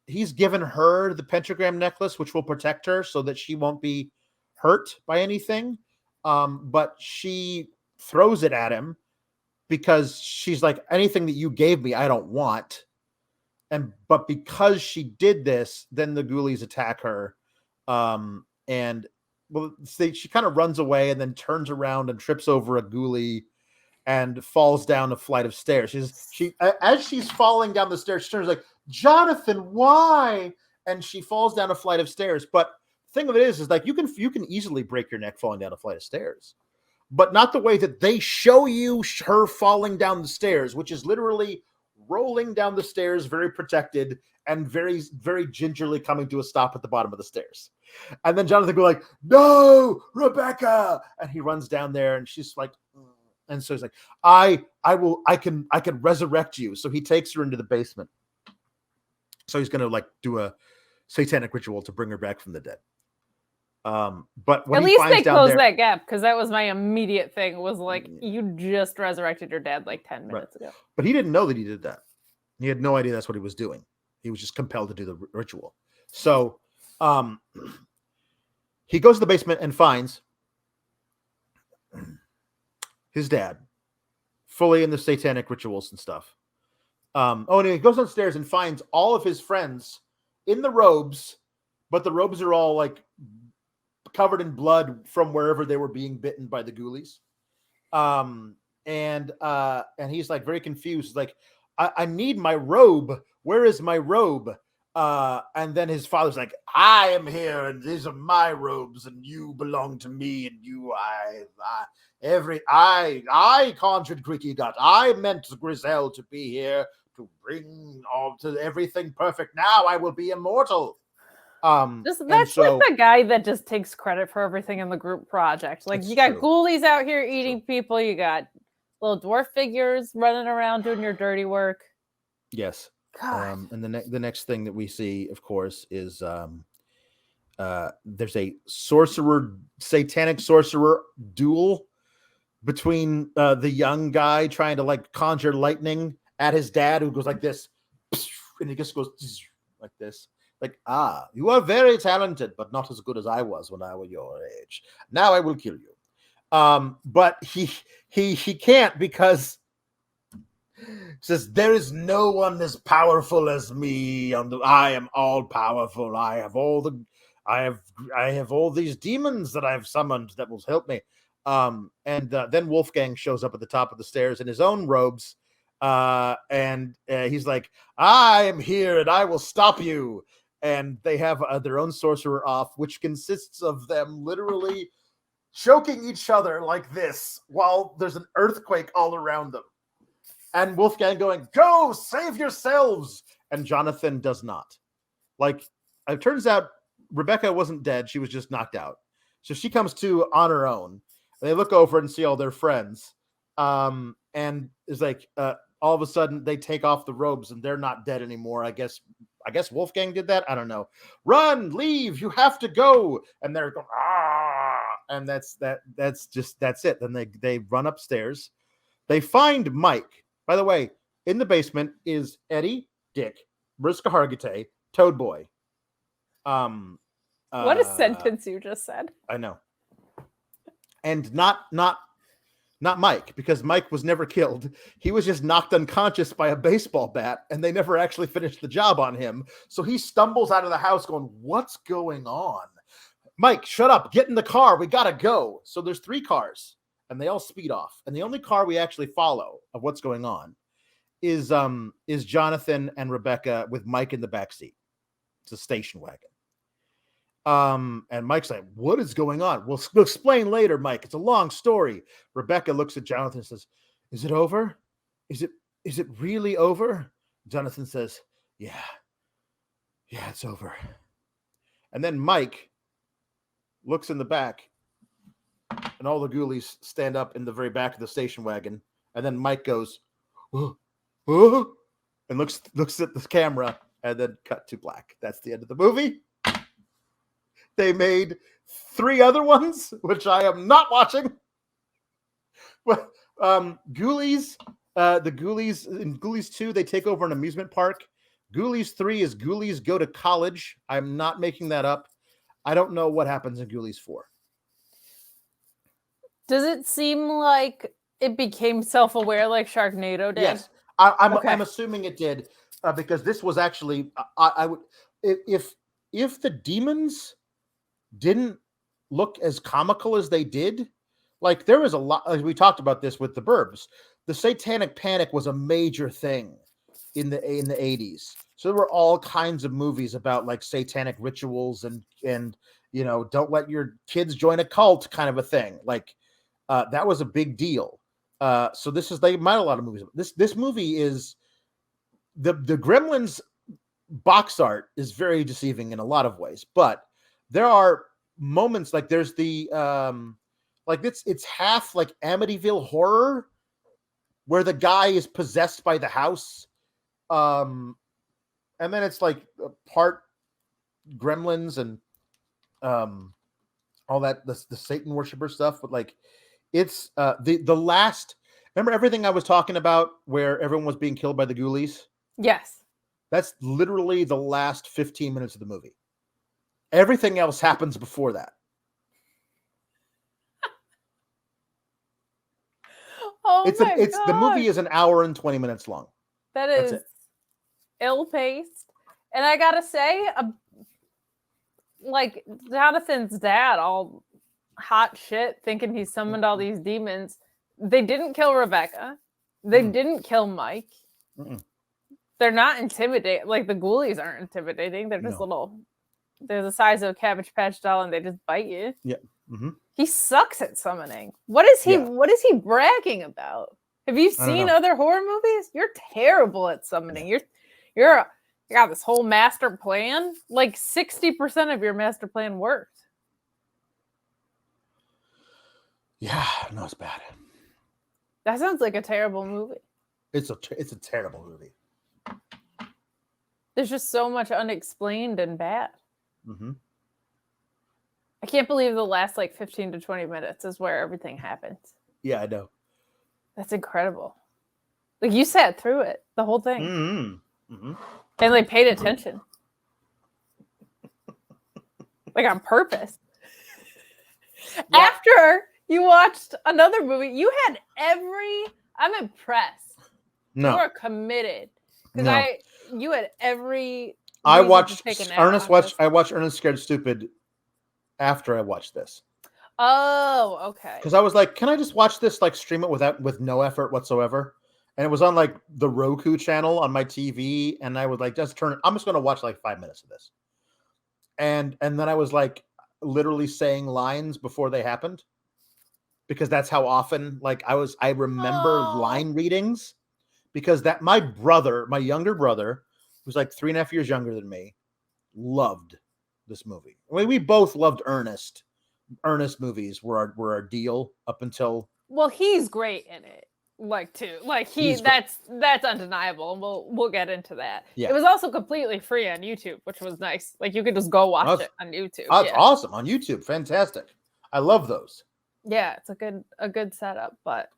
He's given her the pentagram necklace, which will protect her so that she won't be hurt by anything. But she throws it at him because she's like, anything that you gave me, I don't want. But because she did this, then the ghoulies attack her. And she kind of runs away and then turns around and trips over a ghoulie and falls down a flight of stairs. As she's falling down the stairs, she turns like, Jonathan, why? And she falls down a flight of stairs. But the thing of it is like, you can easily break your neck falling down a flight of stairs, but not the way that they show you her falling down the stairs, which is literally rolling down the stairs, very protected and very, very gingerly coming to a stop at the bottom of the stairs. And then Jonathan go like, no, Rebecca. And he runs down there, and she's like, and so he's like, I can resurrect you. So he takes her into the basement. So he's going to like do a satanic ritual to bring her back from the dead. But when At he least finds they down closed there, that gap, because that was my immediate thing. Was like, you just resurrected your dad like 10 minutes ago. But he didn't know that he did that. He had no idea that's what he was doing. He was just compelled to do the ritual. So he goes to the basement and finds his dad fully in the satanic rituals and stuff. And he goes downstairs and finds all of his friends in the robes, but the robes are all like covered in blood from wherever they were being bitten by the ghoulies. And he's like very confused. He's like, I need my robe. Where is my robe? And then his father's like, I am here, and these are my robes, and you belong to me, and I conjured Creaky Gut. I meant Griselle to be here to bring all to everything perfect. Now I will be immortal. That's like the guy that just takes credit for everything in the group project. Like, you got ghoulies out here eating people. You got little dwarf figures running around doing your dirty work. Yes. And the next thing that we see, of course, is there's a satanic sorcerer duel between the young guy trying to like conjure lightning at his dad, who goes like this, and he just goes like this. Like, you are very talented, but not as good as I was when I was your age. Now I will kill you. But he can't, because says there is no one as powerful as me. I am all powerful. I have all these demons that I've summoned that will help me. Then Wolfgang shows up at the top of the stairs in his own robes. And he's like, I am here and I will stop you. And they have their own sorcerer off, which consists of them literally choking each other like this while there's an earthquake all around them. And Wolfgang going, go, save yourselves. And Jonathan does not. Like, it turns out Rebecca wasn't dead. She was just knocked out. So she comes to on her own. And they look over and see all their friends. And is like, all of a sudden they take off the robes and they're not dead anymore. I guess Wolfgang did that. I don't know. Run, leave. You have to go. And they're going, and that's it. Then they run upstairs. They find Mike. By the way, in the basement is Eddie, Dick, Mariska Hargitay, Toad Boy. What a sentence you just said. I know. And not Mike, because Mike was never killed. He was just knocked unconscious by a baseball bat, and they never actually finished the job on him. So he stumbles out of the house going, what's going on? Mike, shut up. Get in the car. We got to go. So there's 3 cars, and they all speed off. And the only car we actually follow of what's going on is Jonathan and Rebecca with Mike in the backseat. It's a station wagon. And Mike's like, what is going on? We'll explain later, Mike. It's a long story. Rebecca looks at Jonathan and says, is it over? Is it really over? Jonathan says, yeah, it's over. And then Mike looks in the back, and all the ghoulies stand up in the very back of the station wagon. And then Mike goes, oh, and looks at the camera, and then cut to black. That's the end of the movie. They made 3 other ones, which I am not watching. Well, Ghoulies, the Ghoulies in Ghoulies 2, they take over an amusement park. Ghoulies 3 is Ghoulies go to college. I'm not making that up. I don't know what happens in Ghoulies 4. Does it seem like it became self-aware like Sharknado did? Yes, I'm assuming it did, because this was actually I would if the demons didn't look as comical as they did. Like, there was a lot, like we talked about this with the Burbs. The Satanic Panic was a major thing in the 80s. So there were all kinds of movies about like satanic rituals and don't let your kids join a cult kind of a thing. Like, that was a big deal. So they made a lot of movies. This movie is the Gremlins box art is very deceiving in a lot of ways, but there are moments like there's the like it's half like Amityville Horror, where the guy is possessed by the house, and then it's like part gremlins and all that the Satan worshiper stuff, but like it's the last. Remember everything I was talking about where everyone was being killed by the Ghoulies? Yes. That's literally the last 15 minutes of the movie. Everything else happens before that. Oh It's my it's the movie gosh. is an hour and 20 minutes long. That That's is it. ill-paced. And I gotta say, like Jonathan's dad, all hot shit, thinking he summoned all these demons. They didn't kill Rebecca. They didn't kill Mike. They're not intimidating. Like the Ghoulies aren't intimidating. They're just little. They're the size of a Cabbage Patch doll, and they just bite you. Yeah. He sucks at summoning. What is he? Yeah. What is he bragging about? Have you seen other horror movies? You're terrible at summoning. You got this whole master plan. Like 60% of your master plan worked. Yeah, no, it's bad. That sounds like a terrible movie. It's a terrible movie. There's just so much unexplained and bad. I can't believe the last like 15 to 20 minutes is where everything happens. Yeah, I know. That's incredible. Like you sat through it, the whole thing. And like paid attention. Like on purpose. Yeah. After you watched another movie, you had I'm impressed. No. You are committed. Because you had every I watched Ernest Scared Stupid after I watched this. Oh, okay. Because I was like, can I just watch this, like stream it with no effort whatsoever? And it was on like the Roku channel on my TV, and I would like I'm just going to watch like 5 minutes of this. And then I was like literally saying lines before they happened, because that's how often like I remember line readings, because that my younger brother, who's like 3.5 years younger than me, loved this movie. I mean, we both loved Ernest. Ernest movies were our deal up until. Well, he's great in it. Like too, like that's undeniable, and we'll get into that. Yeah. It was also completely free on YouTube, which was nice. Like you could just go watch it on YouTube. That's awesome on YouTube. Fantastic. I love those. Yeah, it's a good setup. But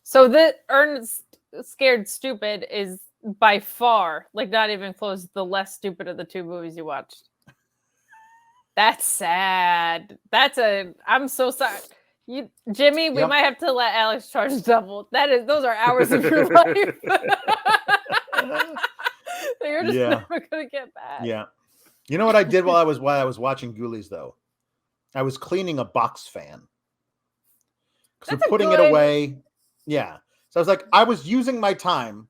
so the Ernest Scared Stupid is by far, like not even close, the less stupid of the two movies you watched. That's sad. I'm so sorry. Jimmy, we might have to let Alex charge double. Those are hours of your life. You're just never gonna get back. Yeah. You know what I did while I was watching Ghoulies though? I was cleaning a box fan. So putting it away. Yeah. So I was like, I was using my time.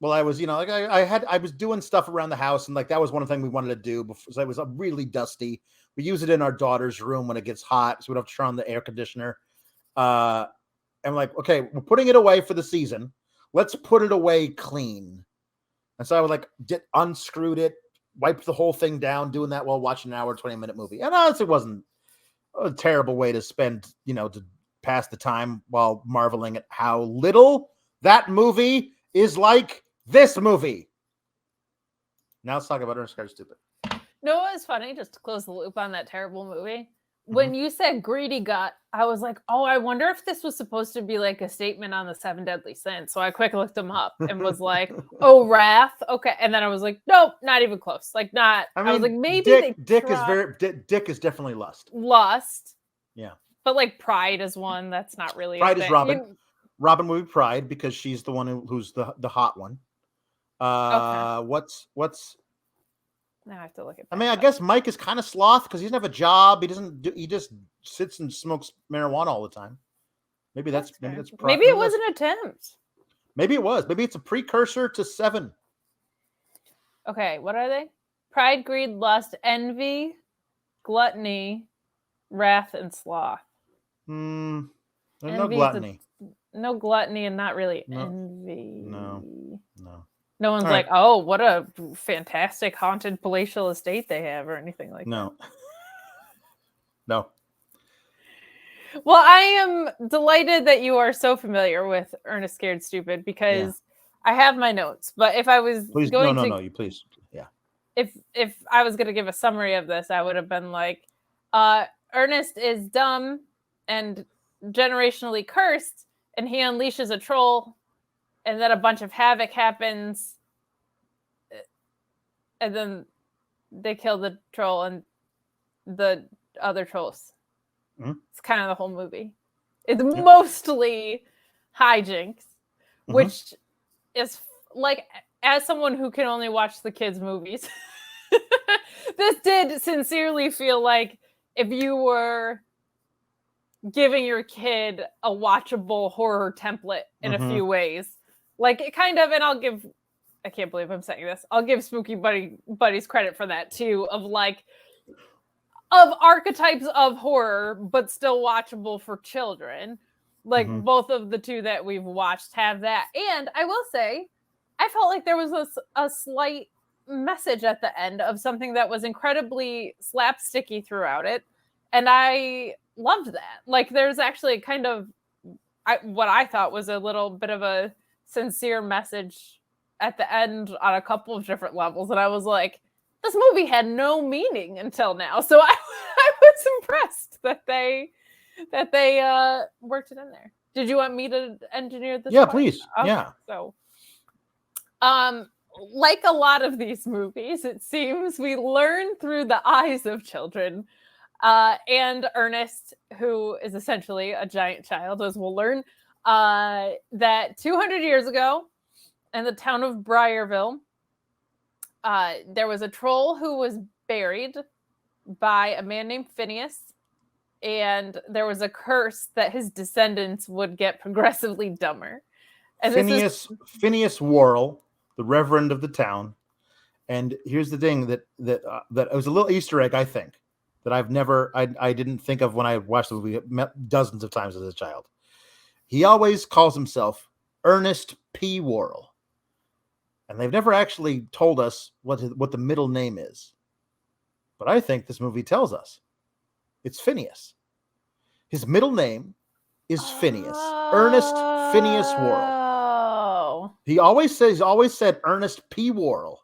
Well, I was, like I was doing stuff around the house, and like that was one thing we wanted to do before. So it was really dusty. We use it in our daughter's room when it gets hot, so we don't have to turn on the air conditioner. And I'm like, okay, we're putting it away for the season. Let's put it away clean. And so I would like unscrewed it, wiped the whole thing down, doing that while watching an hour, 20-minute movie. And honestly, it wasn't a terrible way to spend, to pass the time while marveling at how little that movie is like this movie. Now let's talk about Ernest Scared Stupid. No, it was funny, just to close the loop on that terrible movie. When you said greedy gut, I was like, oh, I wonder if this was supposed to be like a statement on the 7 deadly sins. So I quick looked them up and was like, oh, wrath. Okay. And then I was like, nope, not even close. Like not, I was like, maybe Dick is definitely lust. Lust. Yeah. But like pride is one that's not really. Pride is Robin. Robin would be Pride because she's the one who's the hot one. Okay. What's Now I have to look at. I mean, I guess Mike is kind of sloth because he doesn't have a job. He just sits and smokes marijuana all the time. Maybe that's maybe it was an attempt. Maybe it was. Maybe it's a precursor to 7. Okay, what are they? Pride, greed, lust, envy, gluttony, wrath, and sloth. There's no gluttony. No gluttony and not really envy. No. No one's like, oh, what a fantastic haunted palatial estate they have or anything like that. No. Well, I am delighted that you are so familiar with Ernest Scared Stupid because I have my notes. But if I was please. going No, you please. Yeah. if I was gonna give a summary of this, I would have been like, Ernest is dumb and generationally cursed, and he unleashes a troll, and then a bunch of havoc happens, and then they kill the troll and the other trolls. Mhm. It's kind of the whole movie. It's mostly hijinks, which is like, as someone who can only watch the kids' movies, this did sincerely feel like if you were giving your kid a watchable horror template in a few ways. Like, it kind of, and I can't believe I'm saying this, I'll give Spooky Buddies credit for that too, of archetypes of horror, but still watchable for children. Like, both of the two that we've watched have that. And I will say, I felt like there was a slight message at the end of something that was incredibly slapsticky throughout it. And I loved that. Like, there's actually kind of what I thought was a little bit of a sincere message at the end on a couple of different levels. And I was like, this movie had no meaning until now. So I was impressed that they worked it in there. Did you want me to engineer this? Yeah, part? please. Okay. Yeah. So, like a lot of these movies, it seems we learn through the eyes of children. And Ernest, who is essentially a giant child, as we'll learn, that 200 years ago in the town of Briarville, there was a troll who was buried by a man named Phineas, and there was a curse that his descendants would get progressively dumber. And Phineas Worrell, the Reverend of the town. And here's the thing that it was a little Easter egg, I think, that I didn't think of when I watched the movie dozens of times as a child. He always calls himself Ernest P. Worrell. And they've never actually told us what the middle name is. But I think this movie tells us. It's Phineas. His middle name is Phineas. Ernest Phineas Worrell. He always said Ernest P. Worrell.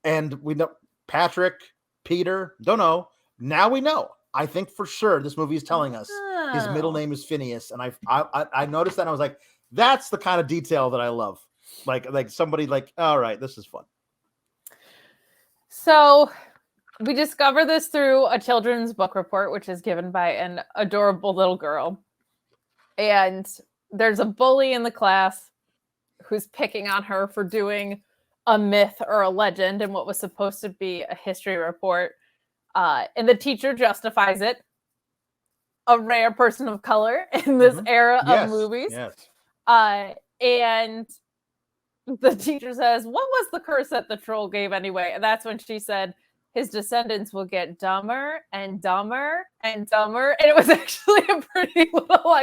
And we know Patrick, Peter, don't know. Now we know. I think for sure this movie is telling us his middle name is Phineas. And I noticed that and I was like, that's the kind of detail that I love. Like somebody like, all right, this is fun. So we discover this through a children's book report, which is given by an adorable little girl. And there's a bully in the class who's picking on her for doing a myth or a legend in what was supposed to be a history report. And the teacher justifies it. A rare person of color in this era of movies. Yes. And the teacher says, what was the curse that the troll gave anyway? And that's when she said, his descendants will get dumber and dumber and dumber. And it was actually a pretty little,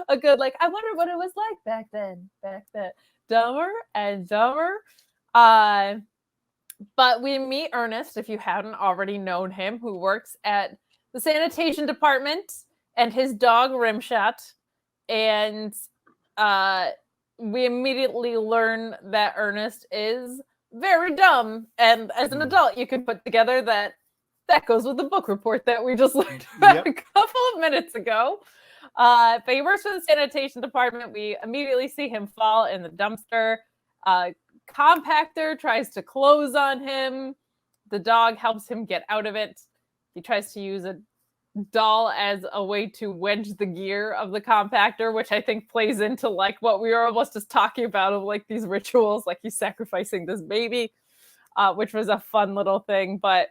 a good, I wonder what it was like back then. Dumber and dumber. But we meet Ernest, if you hadn't already known him, who works at the sanitation department, and his dog Rimshot. And we immediately learn that Ernest is very dumb. And as an adult, you could put together that goes with the book report that we just learned about a couple of minutes ago. But he works for the sanitation department. We immediately see him fall in the dumpster. Compactor tries to close on him. The dog helps him get out of it. He tries to use a doll as a way to wedge the gear of the compactor, which I think plays into what we were almost just talking about of these rituals, like he's sacrificing this baby, which was a fun little thing. But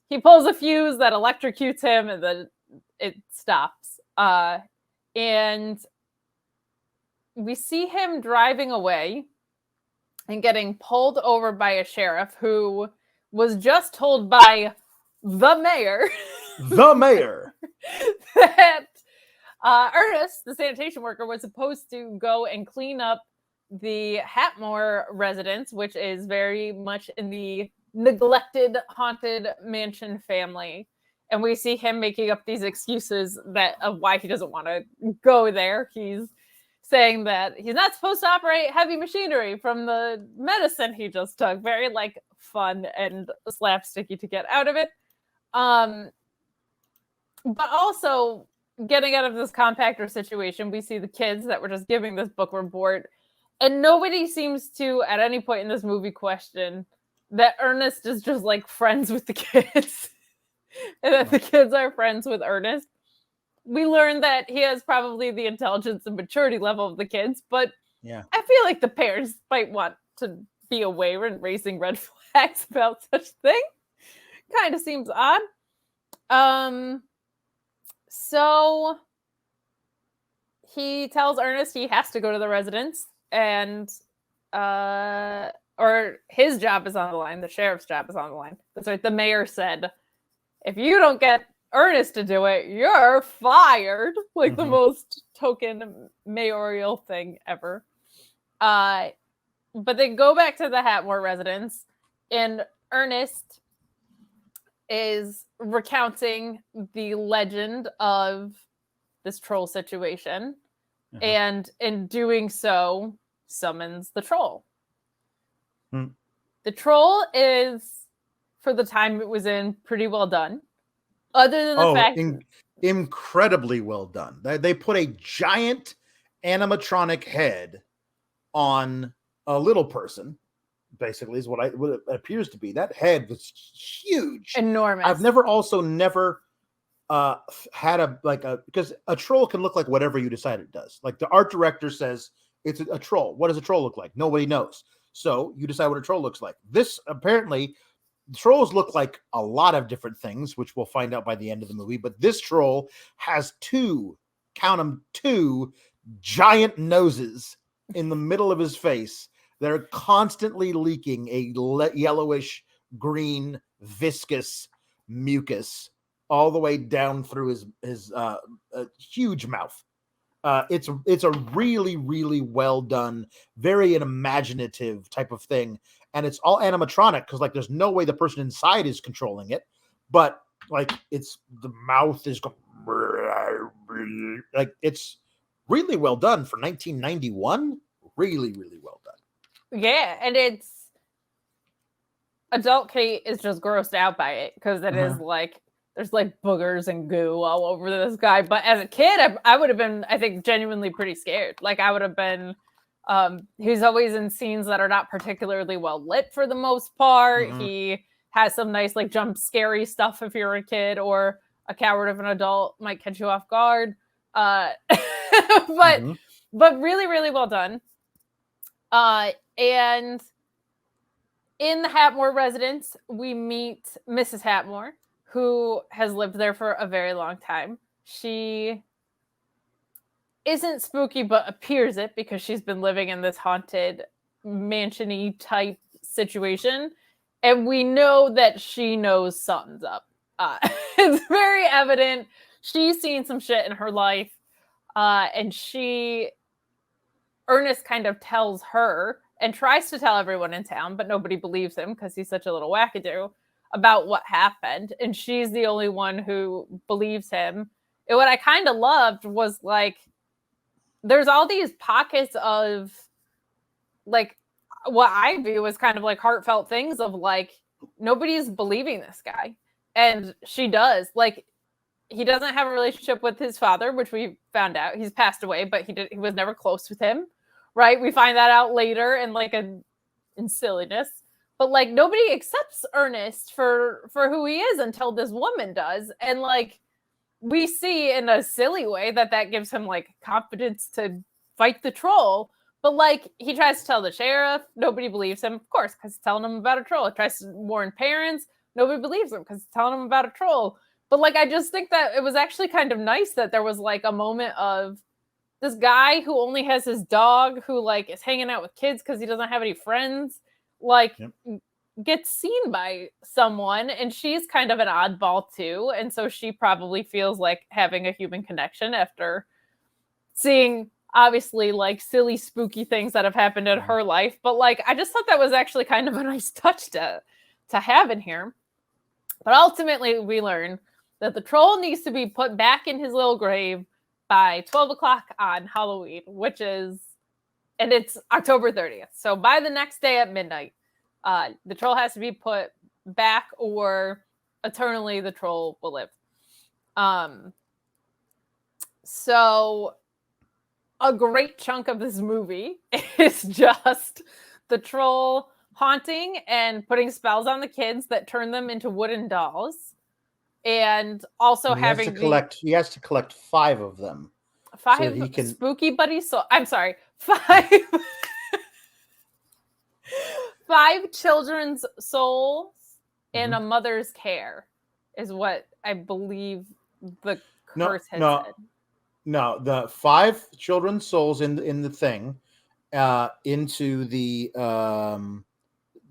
he pulls a fuse that electrocutes him, and then it stops. And we see him driving away and getting pulled over by a sheriff who was just told by the mayor that Ernest, the sanitation worker, was supposed to go and clean up the Hatmore residence, which is very much in the neglected, haunted mansion family. And we see him making up these excuses of why he doesn't want to go there. He's saying that he's not supposed to operate heavy machinery from the medicine he just took. Very like fun and slapsticky to get out of it. But also getting out of this compactor situation, we see the kids that were just giving this book report, and nobody seems to at any point in this movie question that Ernest is just like friends with the kids and that the kids are friends with Ernest. We learn that he has probably the intelligence and maturity level of the kids, but Yeah. I feel like the parents might want to be aware and raising red flags about such thing. Kind of seems odd. So he tells Ernest he has to go to the residence, and or his job is on the line. The sheriff's job is on the line. That's right. The mayor said, if you don't get Ernest to do it, you're fired. Like the most token mayoral thing ever. But they go back to the Hatmore residence, and Ernest is recounting the legend of this troll situation, and in doing so, summons the troll. The troll is, for the time it was in, pretty well done. Other than the fact... incredibly well done. They put a giant animatronic head on a little person, basically, is what it appears to be. That head was huge. Enormous. I've never had because a troll can look like whatever you decide it does. Like the art director says, it's a troll. What does a troll look like? Nobody knows. So you decide what a troll looks like. This, apparently, trolls look like a lot of different things, which we'll find out by the end of the movie. But this troll has two giant noses in the middle of his face that are constantly leaking a yellowish green viscous mucus all the way down through his huge mouth. It's a really, really well done, very imaginative type of thing. And it's all animatronic because, like, there's no way the person inside is controlling it. But, like, it's the mouth is going, like, it's really well done for 1991. Really, really well done. Yeah, and it's... Adult Kate is just grossed out by it because it is, like... There's like boogers and goo all over this guy. But as a kid, I would have been, I think, genuinely pretty scared. Like I would have been, he's always in scenes that are not particularly well lit for the most part. He has some nice like jump scary stuff if you're a kid, or a coward of an adult might catch you off guard. But really, really well done. And in the Hatmore residence, we meet Mrs. Hatmore, who has lived there for a very long time. She isn't spooky, but appears it because she's been living in this haunted mansion-y type situation. And we know that she knows something's up. It's very evident. She's seen some shit in her life. And Ernest kind of tells her and tries to tell everyone in town, but nobody believes him because he's such a little wackadoo about what happened, and she's the only one who believes him. And what I kind of loved was like there's all these pockets of like what I view as kind of like heartfelt things of like nobody's believing this guy, and she does. Like he doesn't have a relationship with his father, which we found out. He's passed away, but he was never close with him, right? We find that out later in silliness. But like nobody accepts Ernest for who he is until this woman does. And like we see in a silly way that gives him like confidence to fight the troll. But like he tries to tell the sheriff, nobody believes him, of course, because he's telling him about a troll. He tries to warn parents, nobody believes him because he's telling him about a troll. But like I just think that it was actually kind of nice that there was like a moment of this guy who only has his dog, who like is hanging out with kids because he doesn't have any friends, like gets seen by someone, and she's kind of an oddball too, and so she probably feels like having a human connection after seeing obviously like silly spooky things that have happened in her life. But like I just thought that was actually kind of a nice touch to have in here. But ultimately we learn that the troll needs to be put back in his little grave by 12 o'clock on Halloween, and it's October 30th. So by the next day at midnight, the troll has to be put back, or eternally the troll will live. So a great chunk of this movie is just the troll haunting and putting spells on the kids that turn them into wooden dolls, and also And he has to collect 5 of them. Five so he can... spooky buddy soul. I'm sorry, 5 5 children's souls in a mother's care is what I believe the curse had said. No, the 5 children's souls in the thing, into the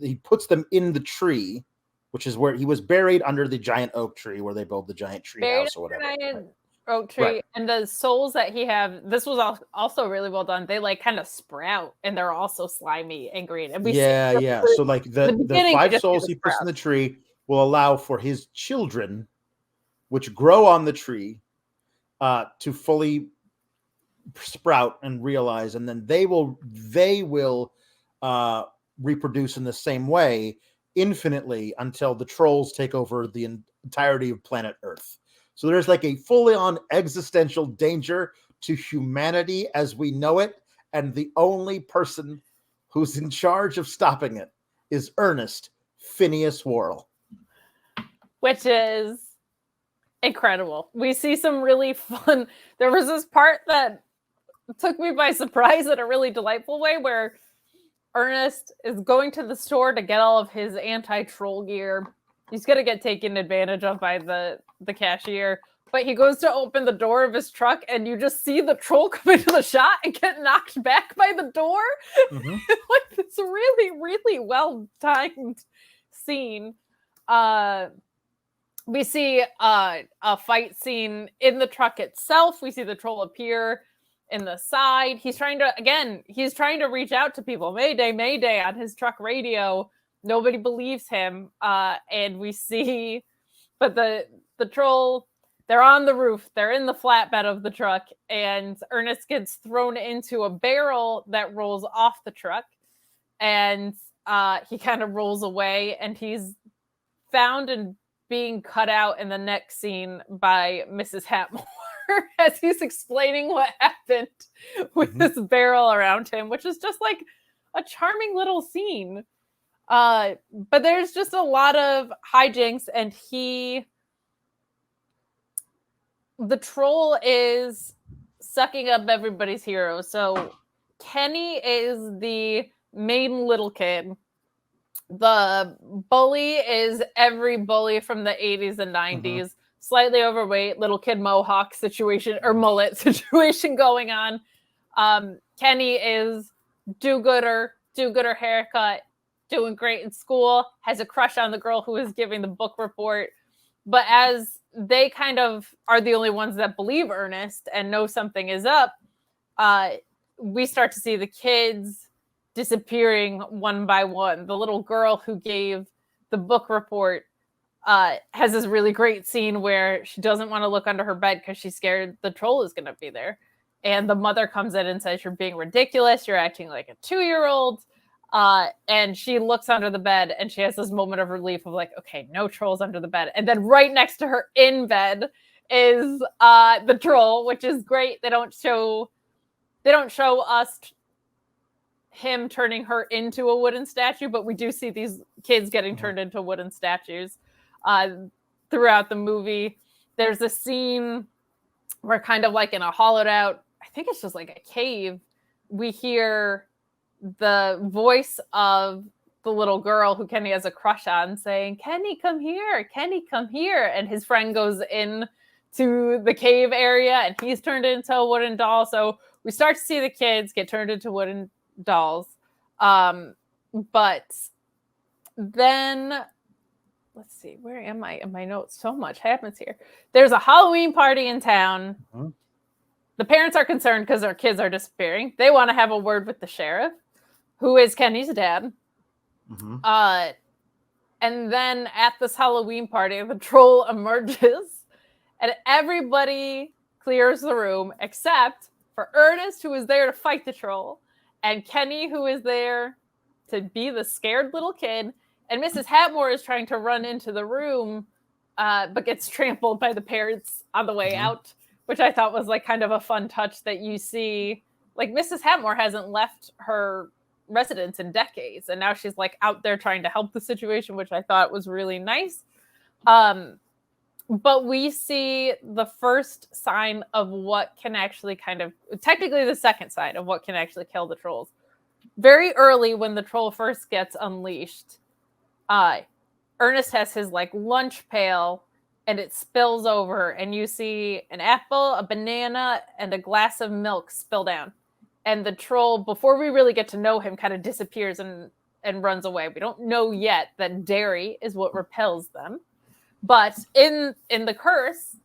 he puts them in the tree, which is where he was buried under the giant oak tree where they build the giant tree house or whatever. Giant oak tree, right. And the souls that he have, this was also really well done. They like kind of sprout, and they're also slimy and green. And So like the 5 souls he puts in the tree will allow for his children, which grow on the tree, to fully sprout and realize, and then they will reproduce in the same way infinitely until the trolls take over the entirety of planet Earth. So there's like a fully-on existential danger to humanity as we know it, and the only person who's in charge of stopping it is Ernest Phineas Worrell, which is incredible. We see some really fun. There was this part that took me by surprise in a really delightful way, where Ernest is going to the store to get all of his anti-troll gear. He's going to get taken advantage of by the cashier, but he goes to open the door of his truck, and you just see the troll come into the shot and get knocked back by the door. Like, it's a really, really well-timed scene. We see a fight scene in the truck itself. We see the troll appear in the side. He's trying to reach out to people. Mayday, Mayday on his truck radio. Nobody believes him. And we see, but the troll, they're on the roof. They're in the flatbed of the truck. And Ernest gets thrown into a barrel that rolls off the truck. And he kind of rolls away, and he's found and being cut out in the next scene by Mrs. Hatmore as he's explaining what happened with this barrel around him, which is just like a charming little scene. But there's just a lot of hijinks, and the troll is sucking up everybody's heroes. So Kenny is the main little kid. The bully is every bully from the 80s and 90s. Slightly overweight, little kid mohawk situation, or mullet situation going on. Kenny is do-gooder haircut, doing great in school, has a crush on the girl who is giving the book report. But as they kind of are the only ones that believe Ernest and know something is up, we start to see the kids disappearing one by one. The little girl who gave the book report has this really great scene where she doesn't want to look under her bed because she's scared the troll is going to be there. And the mother comes in and says, "You're being ridiculous. You're acting like a 2-year-old." And she looks under the bed, and she has this moment of relief of like, okay, no trolls under the bed. And then right next to her in bed is the troll, which is great. They don't show us him turning her into a wooden statue, but we do see these kids getting turned into wooden statues throughout the movie. There's a scene where, kind of like in a hollowed out, I think it's just like a cave, we hear the voice of the little girl who Kenny has a crush on saying, "Kenny, come here. Kenny, come here." And his friend goes in to the cave area, and he's turned into a wooden doll. So we start to see the kids get turned into wooden dolls. But then, let's see, where am I in my notes? So much happens here. There's a Halloween party in town. The parents are concerned because their kids are disappearing. They want to have a word with the sheriff, who is Kenny's dad. And then at this Halloween party, the troll emerges, and everybody clears the room, except for Ernest, who is there to fight the troll, and Kenny, who is there to be the scared little kid, and Mrs. Hatmore is trying to run into the room, but gets trampled by the parents on the way out, which I thought was like kind of a fun touch that you see. Like Mrs. Hatmore hasn't left her residence in decades, and now she's like out there trying to help the situation, which I thought was really nice. But we see the first sign of what can actually technically the second sign of what can actually kill the trolls. Very early when the troll first gets unleashed, Ernest has his like lunch pail and it spills over, and you see an apple, a banana, and a glass of milk spill down. And the troll, before we really get to know him, kind of disappears and runs away. We don't know yet that dairy is what repels them. But in the curse,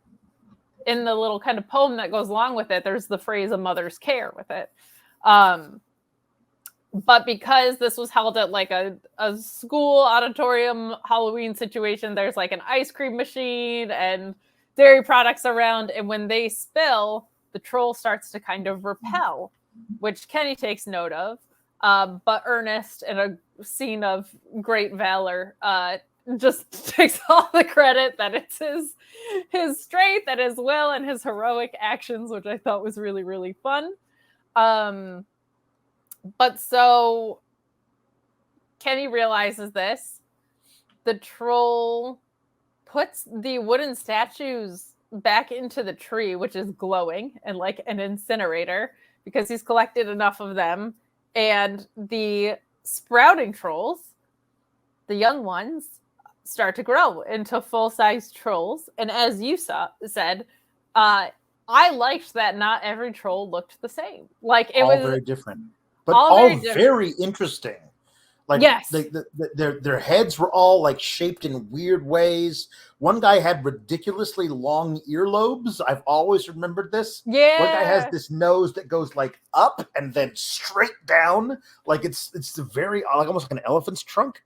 in the little kind of poem that goes along with it, there's the phrase "a mother's care" with it. But because this was held at like a school auditorium Halloween situation, there's like an ice cream machine and dairy products around. And when they spill, the troll starts to kind of repel, which Kenny takes note of. But Ernest, in a scene of great valor, just takes all the credit that it's his strength and his will and his heroic actions, which I thought was really, really fun. But so Kenny realizes this. The troll puts the wooden statues back into the tree, which is glowing and like an incinerator, because he's collected enough of them. And the sprouting trolls, the young ones, start to grow into full-size trolls. And as you said, I liked that not every troll looked the same. Like it was very different, but all very interesting. Like yes, their heads were all like shaped in weird ways. One guy had ridiculously long earlobes. I've always remembered this. Yeah. One guy has this nose that goes like up and then straight down. Like it's very like almost like an elephant's trunk.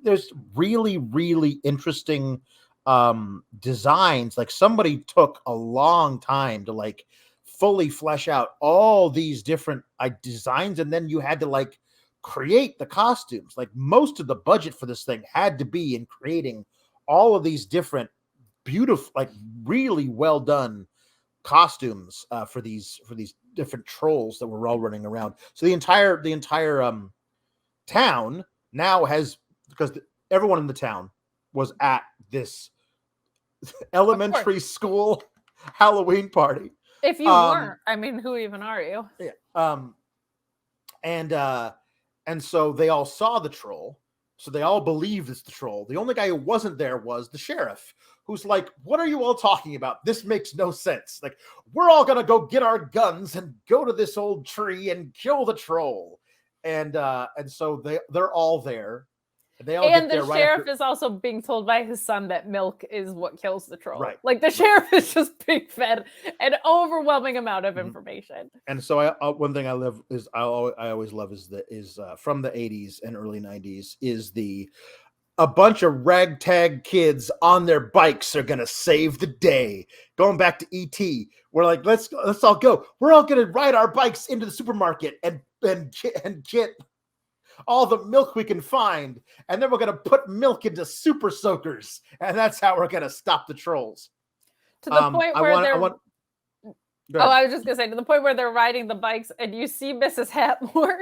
There's really, really interesting designs. Like somebody took a long time to like fully flesh out all these different designs, and then you had to like create the costumes. Like most of the budget for this thing had to be in creating all of these different beautiful, like really well done costumes for these different trolls that were all running around. So the entire town now has, because everyone in the town was at this elementary school Halloween party. If you weren't, I mean, who even are you? Yeah. And so they all saw the troll. So they all believed it's the troll. The only guy who wasn't there was the sheriff, who's like, "What are you all talking about? This makes no sense. Like, we're all gonna go get our guns and go to this old tree and kill the troll." And so they're all there. And the sheriff is also being told by his son that milk is what kills the troll. Right. Like the sheriff is just being fed an overwhelming amount of information. And so one thing I always love is from the 80s and early 90s is a bunch of ragtag kids on their bikes are gonna save the day. Going back to E.T., we're like, let's all go. We're all gonna ride our bikes into the supermarket and get all the milk we can find, and then we're going to put milk into super soakers, and that's how we're going to stop the trolls. To the point where I was just going to say, to the point where they're riding the bikes, and you see Mrs. Hatmore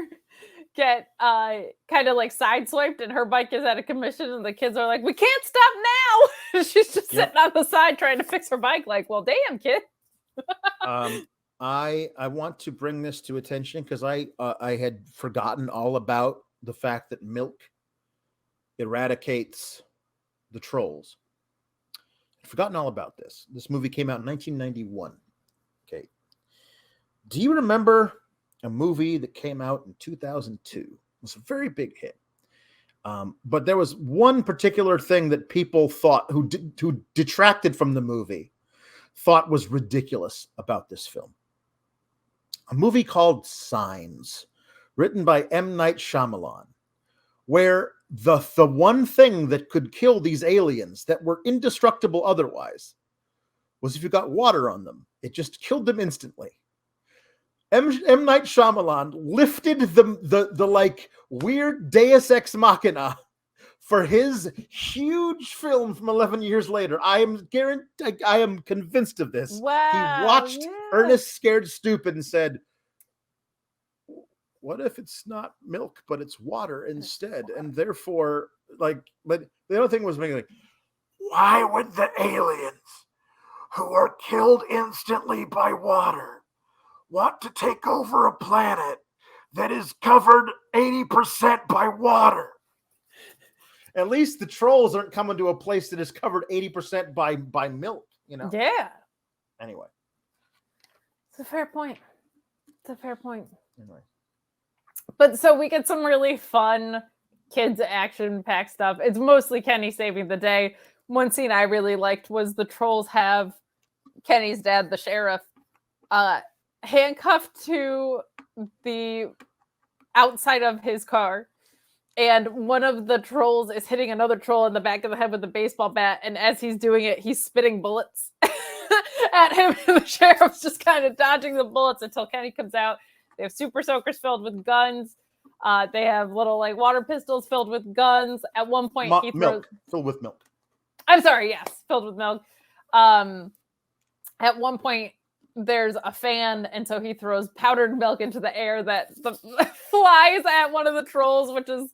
get kind of like sideswiped, and her bike is at a commission, and the kids are like, "We can't stop now." She's just sitting on the side trying to fix her bike. Like, well, damn, kid. I want to bring this to attention because I had forgotten all about the fact that milk eradicates the trolls. I'd forgotten all about this. This movie came out in 1991. Okay. Do you remember a movie that came out in 2002? It was a very big hit. But there was one particular thing that people thought, who detracted from the movie, thought was ridiculous about this film. A movie called Signs, written by M. Night Shyamalan, where the one thing that could kill these aliens that were indestructible otherwise was if you got water on them. It just killed them instantly. M. Night Shyamalan lifted the like weird Deus Ex Machina for his huge film from 11 years later. I am convinced of this. Wow, he watched Ernest Scared Stupid and said, what if it's not milk, but it's water instead? And therefore, like, but the other thing was making like, why would the aliens who are killed instantly by water want to take over a planet that is covered 80% by water? At least the trolls aren't coming to a place that is covered 80% by milk, you know? Yeah. Anyway. It's a fair point. Anyway. But so we get some really fun kids action-packed stuff. It's mostly Kenny saving the day. One scene I really liked was the trolls have Kenny's dad, the sheriff, handcuffed to the outside of his car. And one of the trolls is hitting another troll in the back of the head with a baseball bat. And as he's doing it, he's spitting bullets at him. And the sheriff's just kind of dodging the bullets until Kenny comes out. They have super soakers filled with guns. They have little like water pistols filled with guns. At one point, he throws milk filled with milk. I'm sorry, yes, filled with milk. At one point, there's a fan, and so he throws powdered milk into the air that flies at one of the trolls, which is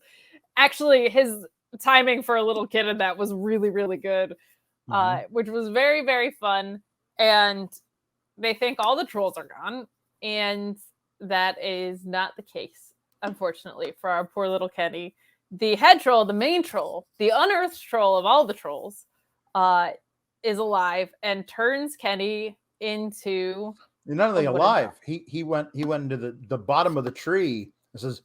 actually his timing for a little kid, and that was really, really good. Which was very, very fun. And they think all the trolls are gone, and that is not the case, unfortunately, for our poor little Kenny. The head troll, the main troll, the unearthed troll of all the trolls, is alive and turns Kenny into. You're not only alive. He went into the bottom of the tree and says,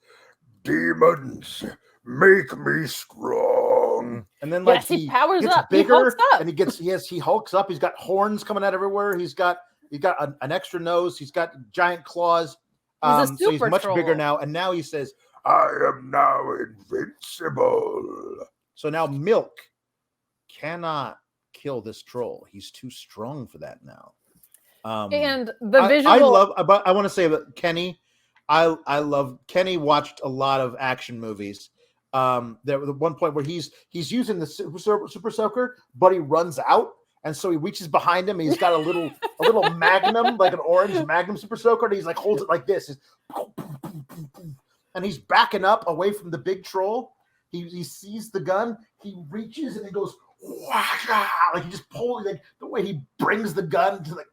"Demons, make me strong." And then like he powers gets up, bigger, and he hulks up. He's got horns coming out everywhere. He's got an extra nose. He's got giant claws. He's a super so he's much troll. bigger now. And now he says, "I am now invincible." So now Milk cannot kill this troll. He's too strong for that now. And the visual. I want to say that Kenny. I love Kenny. Watched a lot of action movies. There was one point where he's using the super soaker, but he runs out, and so he reaches behind him. And he's got a little Magnum, like an orange Magnum super soaker, and he's like holds it like this, and he's backing up away from the big troll. He sees the gun. He reaches and it goes like he just pulls like the way he brings the gun to like.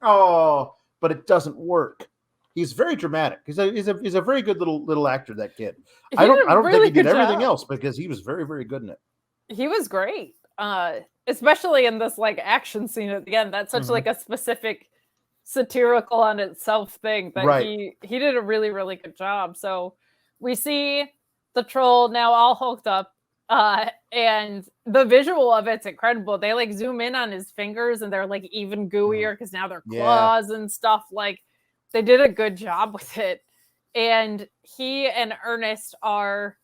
Oh, but it doesn't work. He's very dramatic. He's a very good little actor. That kid. I don't think he did everything else because he was very, very good in it. He was great, especially in this like action scene at the end. That's such like a specific satirical on itself thing that he did a really, really good job. So we see the troll now all hulked up, and the visual of it's incredible. They like zoom in on his fingers and they're like even gooier because now they're claws and stuff. Like they did a good job with it. And he and Ernest are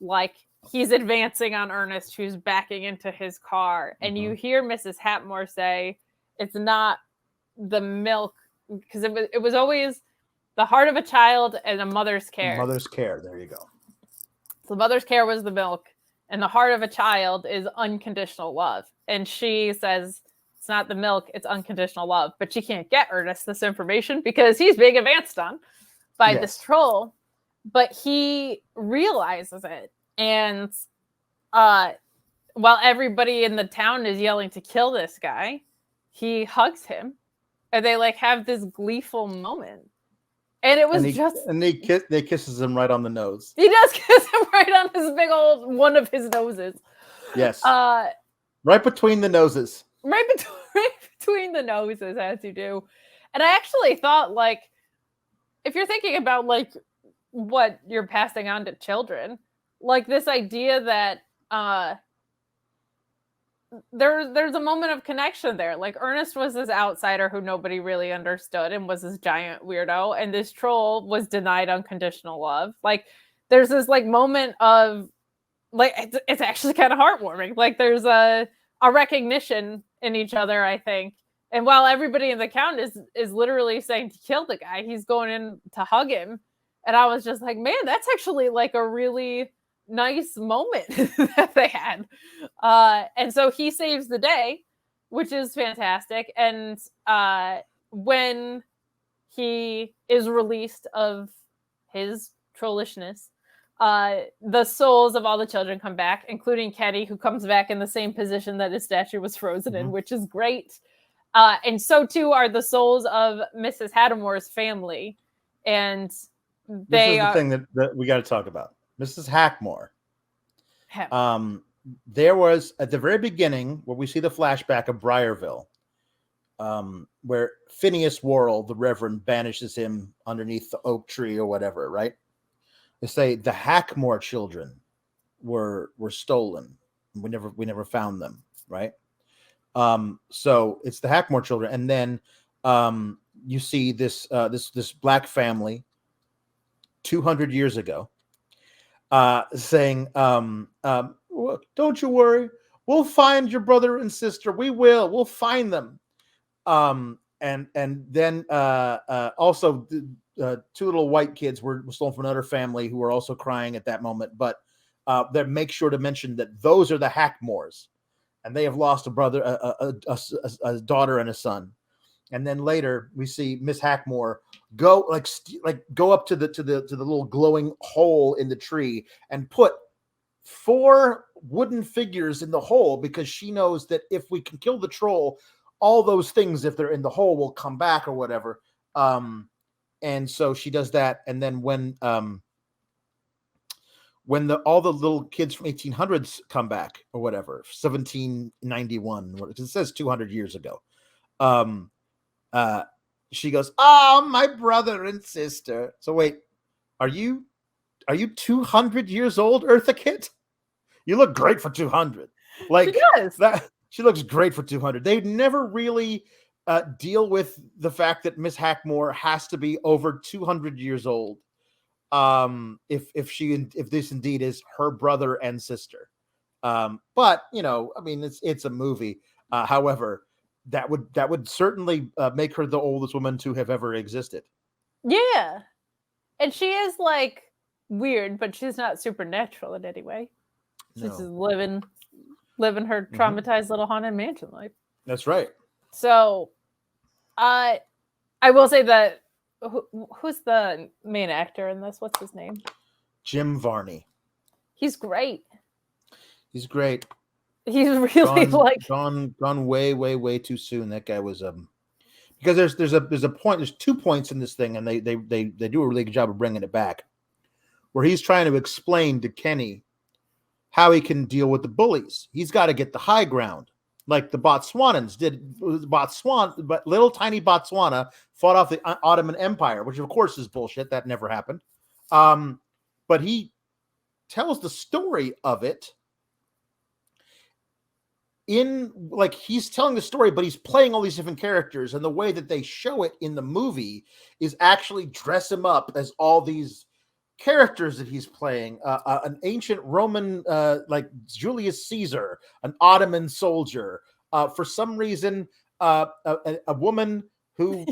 like, he's advancing on Ernest, who's backing into his car. And you hear Mrs. Hatmore say, it's not the milk, because it was always the heart of a child and a mother's care. Mother's care. There you go. So mother's care was the milk, and the heart of a child is unconditional love. And she says, it's not the milk, it's unconditional love. But she can't get Ernest this information because he's being advanced on by this troll. But he realizes it. And while everybody in the town is yelling to kill this guy, he hugs him. And they like have this gleeful moment. And it was they kisses him right on the nose. He does kiss him right on his big old one of his noses. Yes. Right between the noses. Right between the noses, as you do. And I actually thought, like, if you're thinking about like what you're passing on to children, like this idea that there's a moment of connection there. Like Ernest was this outsider who nobody really understood and was this giant weirdo, and this troll was denied unconditional love. Like there's this like moment of like it's actually kind of heartwarming. Like there's a a recognition in each other, I think. And while everybody in the count is literally saying to kill the guy, he's going in to hug him. And I was just like, man, that's actually like a really nice moment that they had. And so he saves the day, which is fantastic. And when he is released of his trollishness, the souls of all the children come back, including Kenny, who comes back in the same position that his statue was frozen in, which is great. And so too are the souls of Mrs. Hattamore's family. And this is the thing that we got to talk about. Mrs. Hackmore. There was at the very beginning where we see the flashback of Briarville, where Phineas Worrell, the Reverend, banishes him underneath the oak tree or whatever, right? They say the Hackmore children were stolen. We never found them, right? So it's the Hackmore children, and then you see this black family 200 years ago saying, "Don't you worry, we'll find your brother and sister. We'll find them." And then also two little white kids were stolen from another family who were also crying at that moment. But they make sure to mention that those are the Hackmores, and they have lost a brother, a daughter, and a son. And then later we see Miss Hackmore go up to the little glowing hole in the tree and put 4 wooden figures in the hole, because she knows that if we can kill the troll, all those things, if they're in the hole, will come back or whatever. And so she does that. And then when all the little kids from 1800s come back or whatever, 1791, it says 200 years ago, she goes, "Oh, my brother and sister." So wait, are you 200 years old, Eartha Kitt? You look great for 200. Like, she does. She looks great for 200. They never really deal with the fact that Miss Hackmore has to be over 200 years old. If this indeed is her brother and sister. But I mean, it's a movie. However, that would certainly make her the oldest woman to have ever existed. Yeah. And she is like weird, but she's not supernatural in any way. She's just living her traumatized little haunted mansion life. That's right. So, I will say that who's the main actor in this? What's his name? Jim Varney. He's great. He's great. He's really gone way too soon. That guy was because there's a point. There's 2 points in this thing, and they do a really good job of bringing it back, where he's trying to explain to Kenny how he can deal with the bullies. He's got to get the high ground, like the Botswanans did. But little tiny Botswana fought off the Ottoman Empire, which of course is bullshit. That never happened. But he tells the story of it he's telling the story, but he's playing all these different characters, and the way that they show it in the movie is actually dress him up as all these characters that he's playing, an ancient Roman, like Julius Caesar, an Ottoman soldier, for some reason, a woman who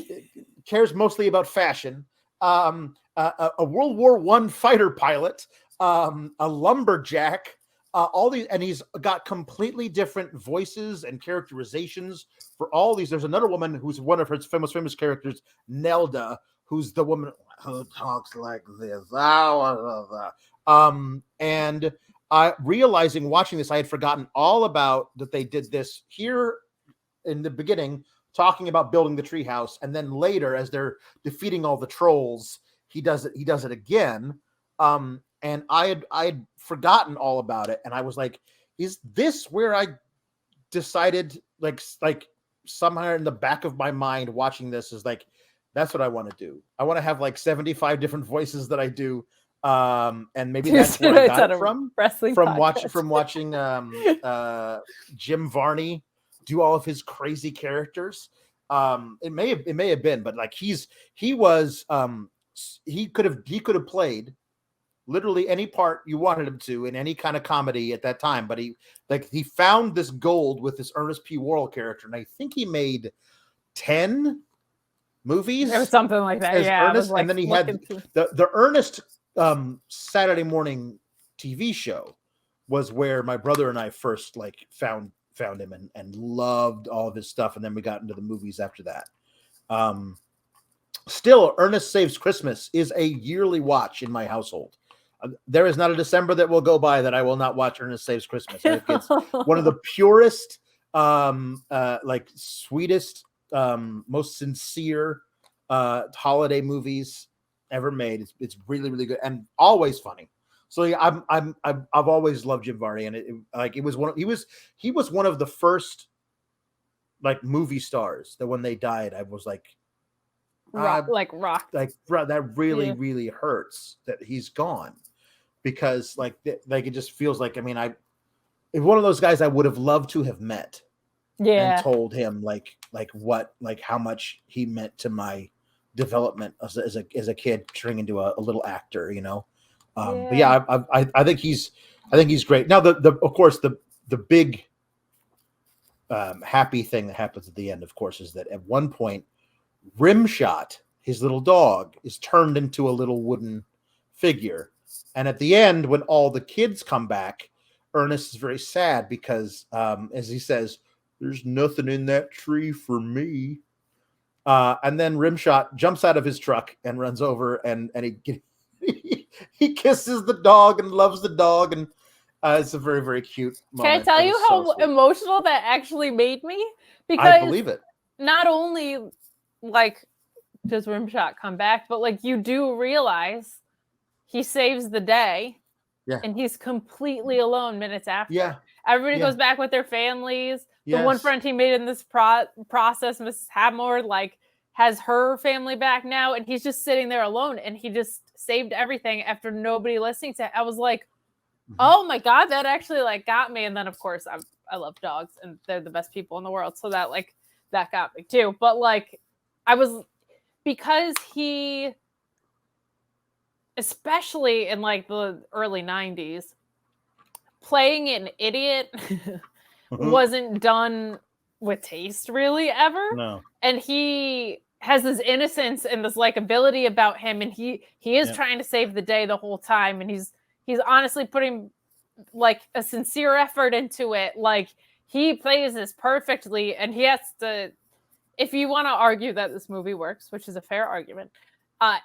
cares mostly about fashion, a World War I fighter pilot, a lumberjack, all these, and he's got completely different voices and characterizations for all these. There's another woman who's one of her famous characters, Nelda, who's the woman who talks like this. And realizing watching this, I had forgotten all about that they did this here in the beginning, talking about building the treehouse, and then later, as they're defeating all the trolls, he does it again. And I had forgotten all about it, and I was like, is this where I decided, like somewhere in the back of my mind watching this is like, that's what I want to do. I want to have like 75 different voices that I do. And maybe that's where I got it from watching Jim Varney do all of his crazy characters. It may have been, but like he could have played literally any part you wanted him to in any kind of comedy at that time. But he found this gold with this Ernest P. Worrell character, and I think he made 10 movies. It was something like that. As Yeah. Ernest, and then he had the Ernest Saturday morning TV show was where my brother and I first like found him and loved all of his stuff, and then we got into the movies after that. Still, Ernest Saves Christmas is a yearly watch in my household. There is not a December that will go by that I will not watch Ernest Saves Christmas. It's one of the purest, like sweetest, most sincere holiday movies ever made. It's really, really good and always funny. So yeah, I've always loved Jim Varney, and he was one of the first like movie stars that when they died, I was like, rock. That really, really hurts that he's gone, because like it just feels like, I mean, if one of those guys I would have loved to have met, and told him like how much he meant to my development as a kid turning into a little actor, you know. But yeah, I think he's great. Now of course the big happy thing that happens at the end, of course, is that at one point Rimshot, his little dog, is turned into a little wooden figure, and at the end when all the kids come back, Ernest is very sad because as he says, there's nothing in that tree for me. And then Rimshot jumps out of his truck and runs over and he kisses the dog and loves the dog, and it's a very, very cute moment. Can I tell you how emotional that actually made me? Because I believe it. Not only like does Rimshot come back, but like you do realize he saves the day, and he's completely alone minutes after. Yeah, everybody goes back with their families. The one friend he made in this process, Mrs. Hadmore, like has her family back now, and he's just sitting there alone, and he just saved everything after nobody listening to it. I was like, oh my God, that actually like got me. And then of course I love dogs and they're the best people in the world. So that got me too. But like because he, especially in like the early 90s, playing an idiot wasn't done with taste really ever. No. And he has this innocence and this likability about him, and he is trying to save the day the whole time, and he's honestly putting like a sincere effort into it. Like he plays this perfectly, and he has to, if you want to argue that this movie works, which is a fair argument, I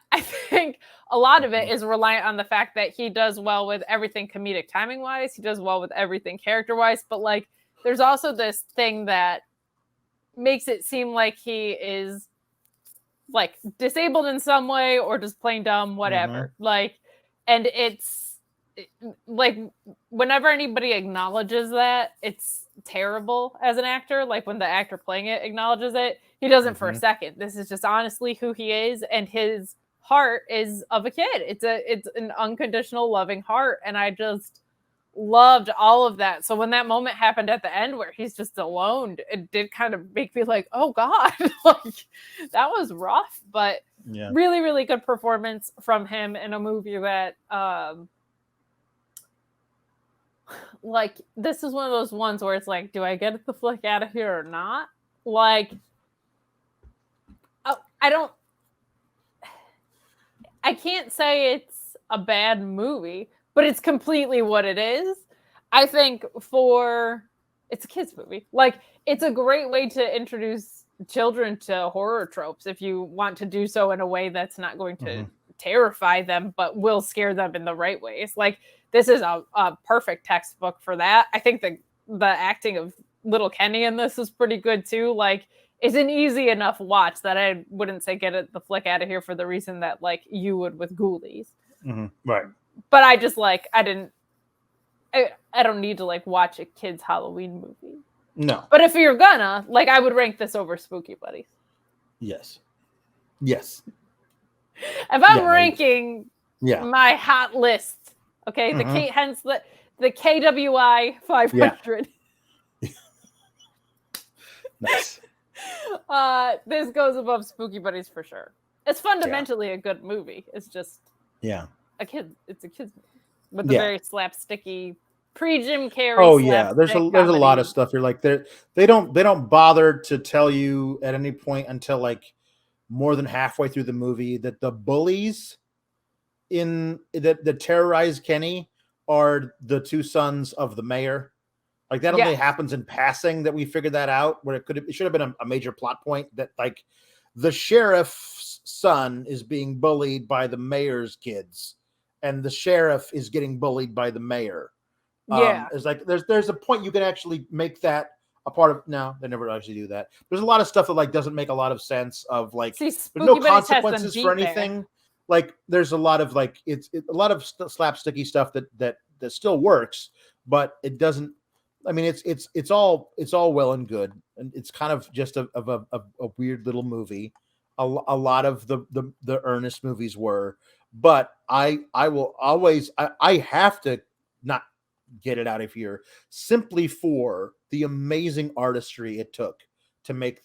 think a lot of it is reliant on the fact that he does well with everything comedic timing wise. He does well with everything character wise, but like there's also this thing that makes it seem like he is like disabled in some way or just plain dumb, whatever. Like, and it's like whenever anybody acknowledges that, it's terrible as an actor. Like when the actor playing it acknowledges it, he doesn't for a second. This is just honestly who he is, and his heart is of a kid. It's an unconditional loving heart, and I just loved all of that. So when that moment happened at the end where he's just alone, it did kind of make me like, oh God, like that was rough, but really, really good performance from him in a movie that like this is one of those ones where it's like, do I get the flick out of here or not? Like I can't say it's a bad movie, but it's completely what it is. I think it's a kids movie. Like it's a great way to introduce children to horror tropes if you want to do so in a way that's not going to terrify them, but will scare them in the right ways. Like this is a perfect textbook for that. I think the acting of little Kenny in this is pretty good too. Like it's an easy enough watch that I wouldn't say get the flick out of here for the reason that like you would with Ghoulies. Right. But I just like, I don't need to like watch a kid's Halloween movie. No. But if you're gonna, like, I would rank this over Spooky Buddies. Yes. If I'm ranking my hot list, okay, the hence the KWI 500. Nice. This goes above Spooky Buddies for sure. It's fundamentally a good movie. It's just It's a kids movie with a Yeah. very slapsticky pre-Jim Carrey. Oh yeah, there's a slapstick lot of comedy. stuff. You're like they don't bother to tell you at any point until like more than halfway through the movie that the bullies in that terrorize Kenny are the two sons of the mayor. Like that only Yeah, happens in passing that we figured that out. Where it should have been a major plot point that like the sheriff's son is being bullied by the mayor's kids, and the sheriff is getting bullied by the mayor. yeah. It's like there's a point you can actually make that a part of. No, they never actually do that. There's a lot of stuff that like doesn't make a lot of sense. Of like See, there's no Spooky Buddies has some consequences for beat there. anything. Like there's a lot of like a lot of slapsticky stuff that still works, but it doesn't. I mean, it's all well and good, and it's kind of just a weird little movie. A lot of the Ernest movies were, but I will always I have to not get it out of here simply for the amazing artistry it took to make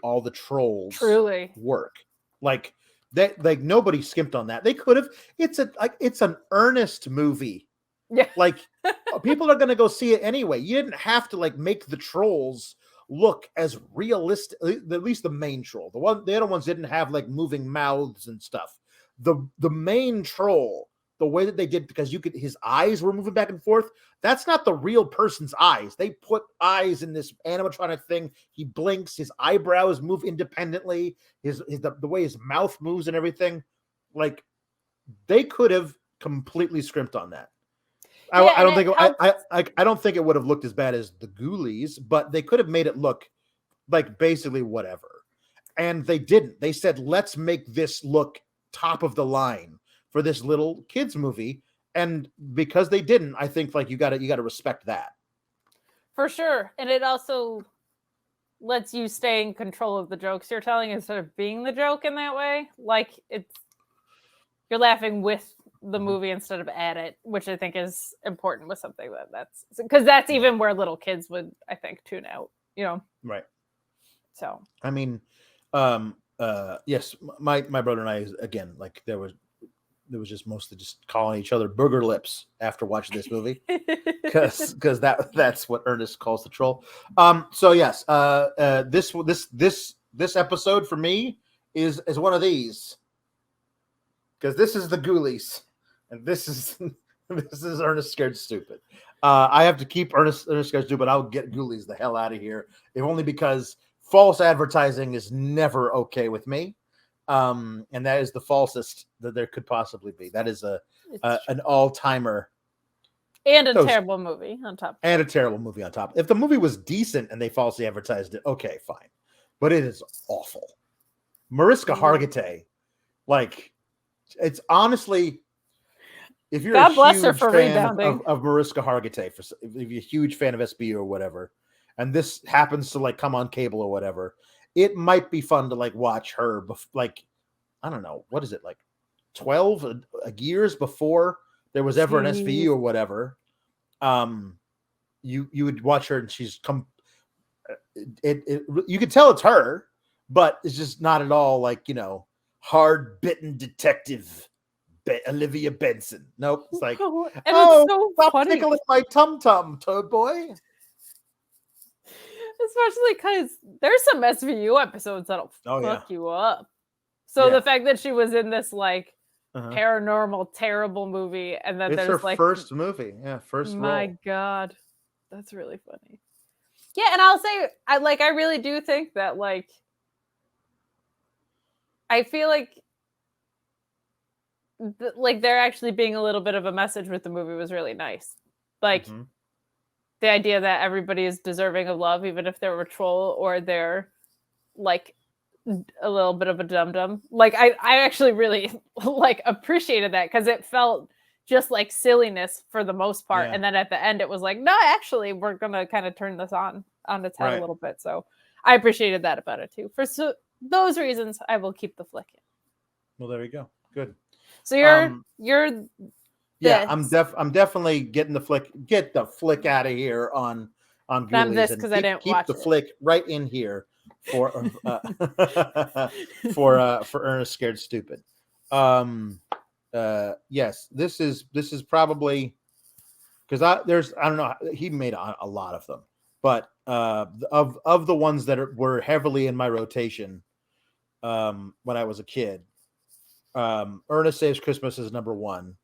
all the trolls Truly work. Like that, like nobody skimped on that. They could have. It's an Ernest movie. Yeah. Like people are going to go see it anyway. You didn't have to like make the trolls look as realistic. At least the main troll. The other ones didn't have like moving mouths and stuff. The main troll, the way that they did, because his eyes were moving back and forth. That's not the real person's eyes. They put eyes in this animatronic thing. He blinks. His eyebrows move independently. The way his mouth moves and everything. Like they could have completely scrimped on that. I don't think it would have looked as bad as the Ghoulies, but they could have made it look like basically whatever. And they didn't. They said, let's make this look top of the line for this little kids movie. And because they didn't, I think like you gotta respect that. For sure. And it also lets you stay in control of the jokes you're telling instead of being the joke in that way. Like you're laughing with the movie instead of at it, which I think is important with something that's because that's even where little kids would, I think, tune out, Right. So I mean, yes, my brother and I, again, like there was just mostly just calling each other burger lips after watching this movie because that's what Ernest calls the troll. So yes, this episode for me is one of these, because this is the Ghoulies and this is Ernest Scared Stupid. I have to keep Ernest Scared Stupid. I'll get Ghoulies the hell out of here, if only because false advertising is never okay with me. And that is the falsest that there could possibly be. That is an all-timer. And a terrible movie on top. And a terrible movie on top. If the movie was decent and they falsely advertised it, okay, fine. But it is awful. Mariska Hargitay, like, it's honestly, if you're God a bless her huge for fan rebounding. of Mariska Hargitay, if you're a huge fan of SBU or whatever, and this happens to like come on cable or whatever, it might be fun to like watch her, like, I don't know, what is it, like 12 years before there was ever an SVU or whatever. You would watch her and she's you could tell it's her, but it's just not at all like, hard bitten detective Olivia Benson. Nope. It's like, and it's so stop funny. tickling my tum-tum, Toad Boy. Especially because there's some SVU episodes that'll fuck you up. So the fact that she was in this like paranormal, terrible movie, and then it's there's her like first movie, first role. My God, that's really funny. Yeah, and I'll say, I really do think that like, I feel like there actually being a little bit of a message with the movie was really nice. Like. The idea that everybody is deserving of love, even if they're a troll or they're like a little bit of a dum-dum. Like I actually really like appreciated that because it felt just like silliness for the most part. Yeah. And then at the end it was like, no, actually we're going to kind of turn this on its head a little bit. So I appreciated that about it too. For those reasons, I will keep the flick in. Well, there you go. Good. So you're yeah, I'm definitely getting the flick. Get the flick out of here on Ghoulies. Not this because I didn't watch the flick right in here for for Ernest Scared Stupid. Yes, this is probably because I don't know, he made a lot of them, but of the ones that were heavily in my rotation when I was a kid, Ernest Saves Christmas is number one.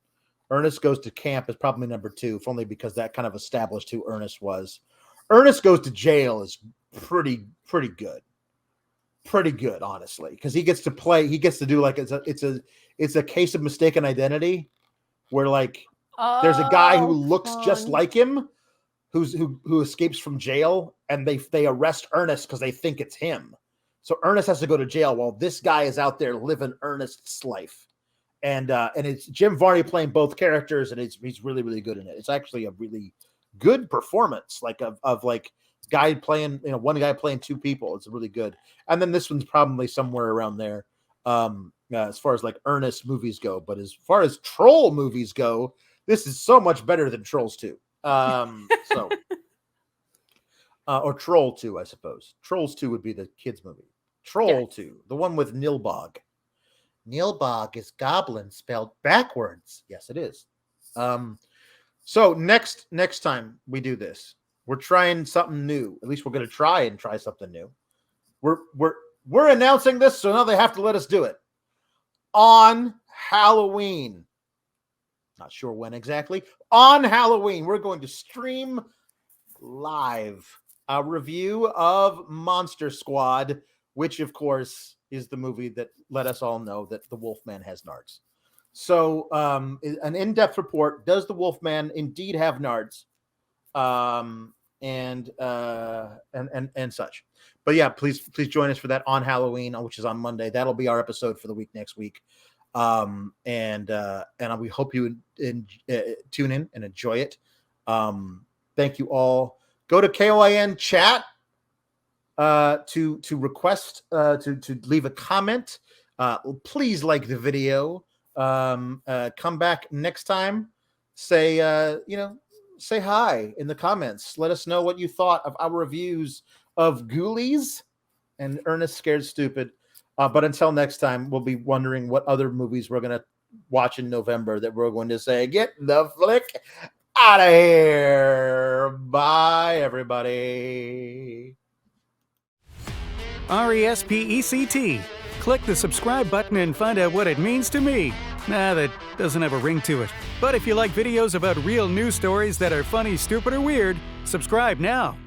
Ernest Goes to Camp is probably number two, if only because that kind of established who Ernest was. Ernest Goes to Jail is pretty good. Pretty good, honestly, because he gets to do like it's a case of mistaken identity, where like there's a guy who looks just like him, who escapes from jail, and they arrest Ernest because they think it's him. So Ernest has to go to jail while this guy is out there living Ernest's life. And it's Jim Varney playing both characters, and he's really, really good in it. It's actually a really good performance, like of like guy playing, one guy playing two people. It's really good. And then this one's probably somewhere around there, as far as like Ernest movies go. But as far as troll movies go, this is so much better than Trolls 2. Or Troll 2, I suppose. Trolls 2 would be the kids movie. Troll 2, the one with Nilbog. Nilbog is goblin spelled backwards. Yes, it is. So next time we do this, we're trying something new. At least we're going to try something new. We're announcing this, so now they have to let us do it on Halloween. Not sure when exactly. On Halloween, we're going to stream live a review of Monster Squad, which of course is the movie that let us all know that the Wolfman has nards. So an in-depth report, does the Wolfman indeed have nards? And such. But yeah, please join us for that on Halloween, which is on Monday. That'll be our episode for the week next week. And we hope you tune in and enjoy it. Thank you all. Go to KOIN chat to request to leave a comment. Please like the video. Come back next time. Say hi in the comments. Let us know what you thought of our reviews of Ghoulies and Ernest Scared Stupid. But until next time, we'll be wondering what other movies we're going to watch in November that we're going to say, get the flick out of here. Bye, everybody. RESPECT. Click the subscribe button and find out what it means to me. Nah, that doesn't have a ring to it. But if you like videos about real news stories that are funny, stupid, or weird, subscribe now.